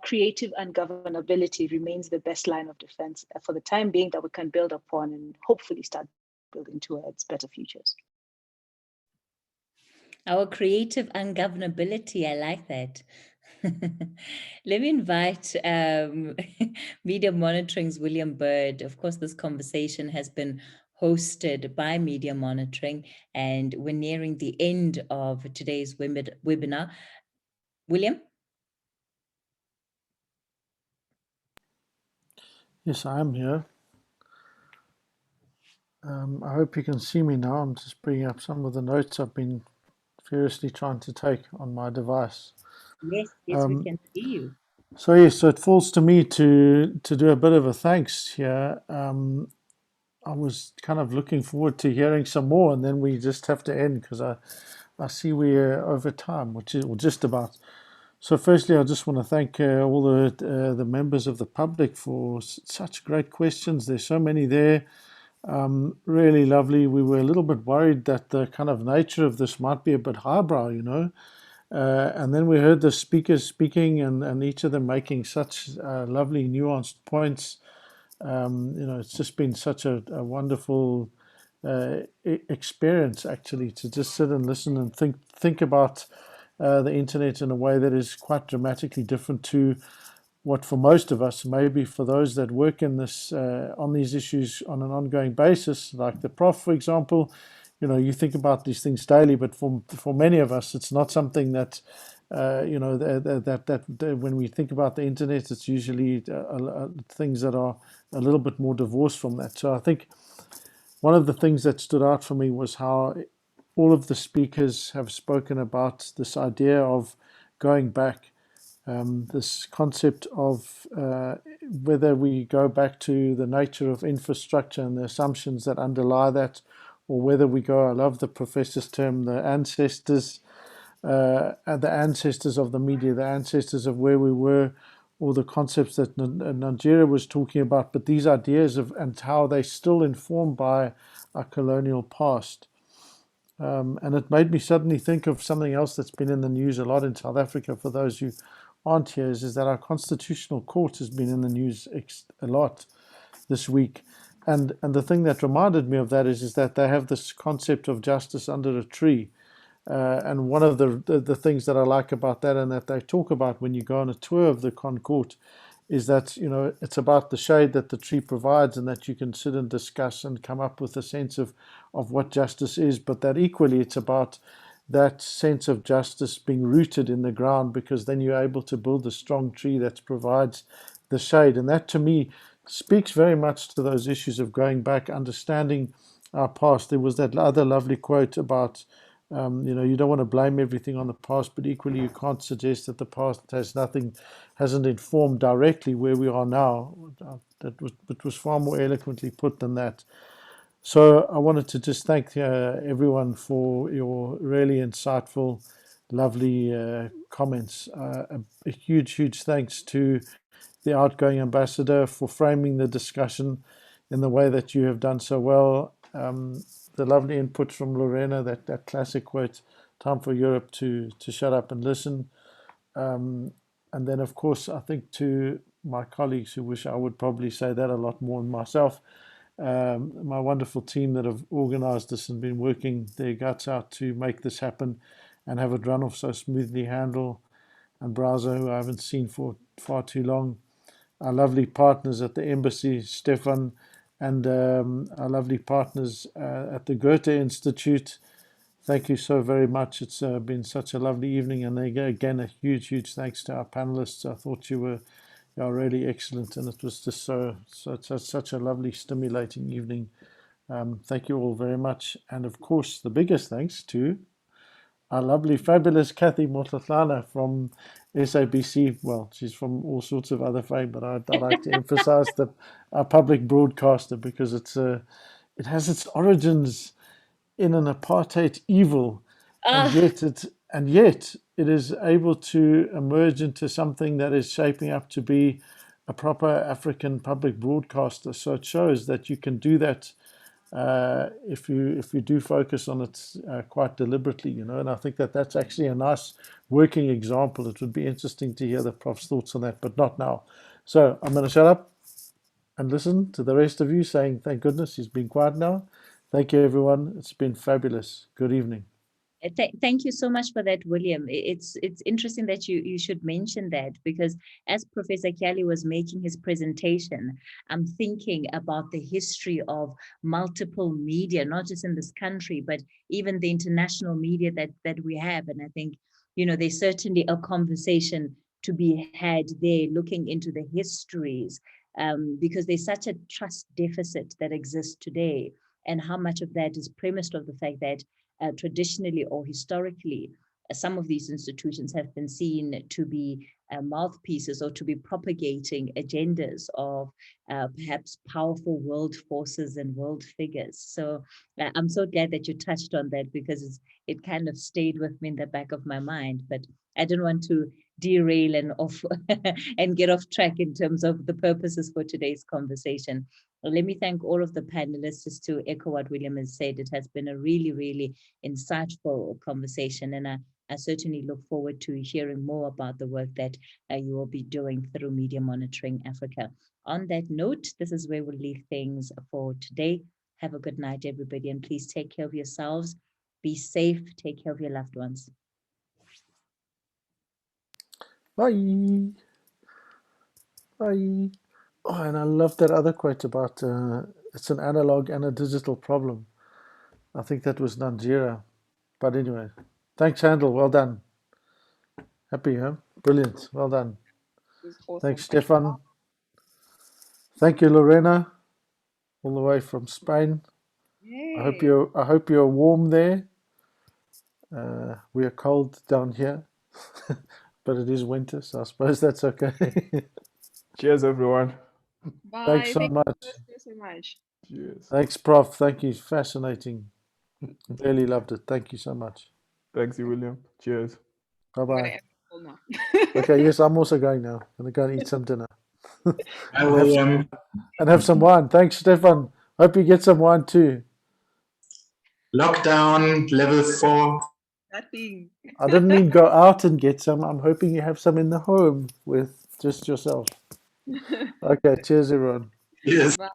creative ungovernability remains the best line of defense for the time being that we can build upon and hopefully start building towards better futures. Our creative ungovernability, I like that. Let me invite Media Monitoring's William Bird. Of course, this conversation has been hosted by Media Monitoring, and we're nearing the end of today's webinar. William? Yes, I am here. I hope you can see me now. I'm just bringing up some of the notes I've been furiously trying to take on my device. Yes, we can see you. So yes, so it falls to me to do a bit of a thanks here. I was kind of looking forward to hearing some more, and then we just have to end because I see we're over time, which is just about. So firstly, I just want to thank all the members of the public for such great questions. There's so many there. Really lovely. We were a little bit worried that the kind of nature of this might be a bit highbrow, and then we heard the speakers speaking and each of them making such lovely nuanced points. It's just been such a wonderful experience actually to just sit and listen and think about the internet in a way that is quite dramatically different to what for most of us, maybe for those that work in this on these issues on an ongoing basis, like the Prof, for example, you think about these things daily, but for many of us, it's not something that that when we think about the internet, it's usually things that are a little bit more divorced from that. So I think one of the things that stood out for me was how all of the speakers have spoken about this idea of going back. This concept of whether we go back to the nature of infrastructure and the assumptions that underlie that, or whether we go, I love the professor's term, the ancestors of the media, the ancestors of where we were, or the concepts that Nigeria was talking about, but these ideas and how they're still informed by our colonial past. And it made me suddenly think of something else that's been in the news a lot in South Africa, for those who aren't here, is that our constitutional court has been in the news a lot this week. And the thing that reminded me of that is that they have this concept of justice under a tree. And one of the things that I like about that, and that they talk about when you go on a tour of the Con Court, is that, you know, it's about the shade that the tree provides, and that you can sit and discuss and come up with a sense of what justice is, but that equally it's about that sense of justice being rooted in the ground, because then you're able to build a strong tree that provides the shade. And that to me speaks very much to those issues of going back, understanding our past. There was that other lovely quote about, you know, you don't want to blame everything on the past, but equally you can't suggest that the past hasn't informed directly where we are now. It was far more eloquently put than that. So I wanted to just thank everyone for your really insightful, lovely comments. A huge thanks to the outgoing ambassador for framing the discussion in the way that you have done so well. The lovely input from Lorena, that classic quote, time for Europe to shut up and listen. And then, of course, I think to my colleagues who wish I would probably say that a lot more than myself, my wonderful team that have organized this and been working their guts out to make this happen and have it run off so smoothly. Handel and Brazo, who I haven't seen for far too long. Our lovely partners at the embassy, Stefan, and our lovely partners at the Goethe-Institut. Thank you so very much. It's been such a lovely evening. And again, a huge thanks to our panelists. I thought you are really excellent, and it was just such a lovely, stimulating evening. Thank you all very much. And of course, the biggest thanks to our lovely, fabulous Kathy Motlatlana from SABC. Well, she's from all sorts of other fame, but I like to emphasize that our public broadcaster, because it has its origins in an apartheid evil, and yet it is able to emerge into something that is shaping up to be a proper African public broadcaster. So it shows that you can do that if you do focus on it quite deliberately, you know. And I think that that's actually a nice working example. It would be interesting to hear the Prof's thoughts on that, but not now. So I'm going to shut up and listen to the rest of you saying, thank goodness he's been quiet now. Thank you, everyone. It's been fabulous. Good evening. Thank you so much for that, William. It's interesting that you should mention that, because as Professor Gali was making his presentation, I'm thinking about the history of multiple media, not just in this country, but even the international media that we have. And I think, you know, there's certainly a conversation to be had there, looking into the histories, because there's such a trust deficit that exists today. And how much of that is premised of the fact that traditionally or historically, some of these institutions have been seen to be mouthpieces or to be propagating agendas of perhaps powerful world forces and world figures. So I'm so glad that you touched on that, because it kind of stayed with me in the back of my mind. But I didn't want to derail and off and get off track in terms of the purposes for today's conversation. Let me thank all of the panelists. Just to echo what William has said, it has been a really insightful conversation, and I certainly look forward to hearing more about the work that you will be doing through Media Monitoring Africa. On that note, this is where we'll leave things for today. Have a good night, everybody, and please take care of yourselves. Be safe. Take care of your loved ones. Bye. Bye. Oh, and I love that other quote about it's an analog and a digital problem. I think that was Nanjira. But anyway, thanks, Handel. Well done. Happy, huh? Brilliant. Well done. Awesome. Thanks, Stefan. Thank you, Lorena, all the way from Spain. Yay. I hope you're warm there. We are cold down here, but it is winter, so I suppose that's okay. Cheers, everyone. Bye. Thanks so Thank much. you so much. Cheers. Thanks, Prof. Thank you. Fascinating. Really loved it. Thank you so much. Thanks, you, William. Cheers. Bye-bye. Now. Okay, yes, I'm also going now. I'm going to go and eat some dinner. Hi, William. And have some wine. Thanks, Stefan. Hope you get some wine too. Lockdown level 4. Nothing. I didn't mean go out and get some. I'm hoping you have some in the home with just yourself. Okay, cheers, everyone. Yes. Bye.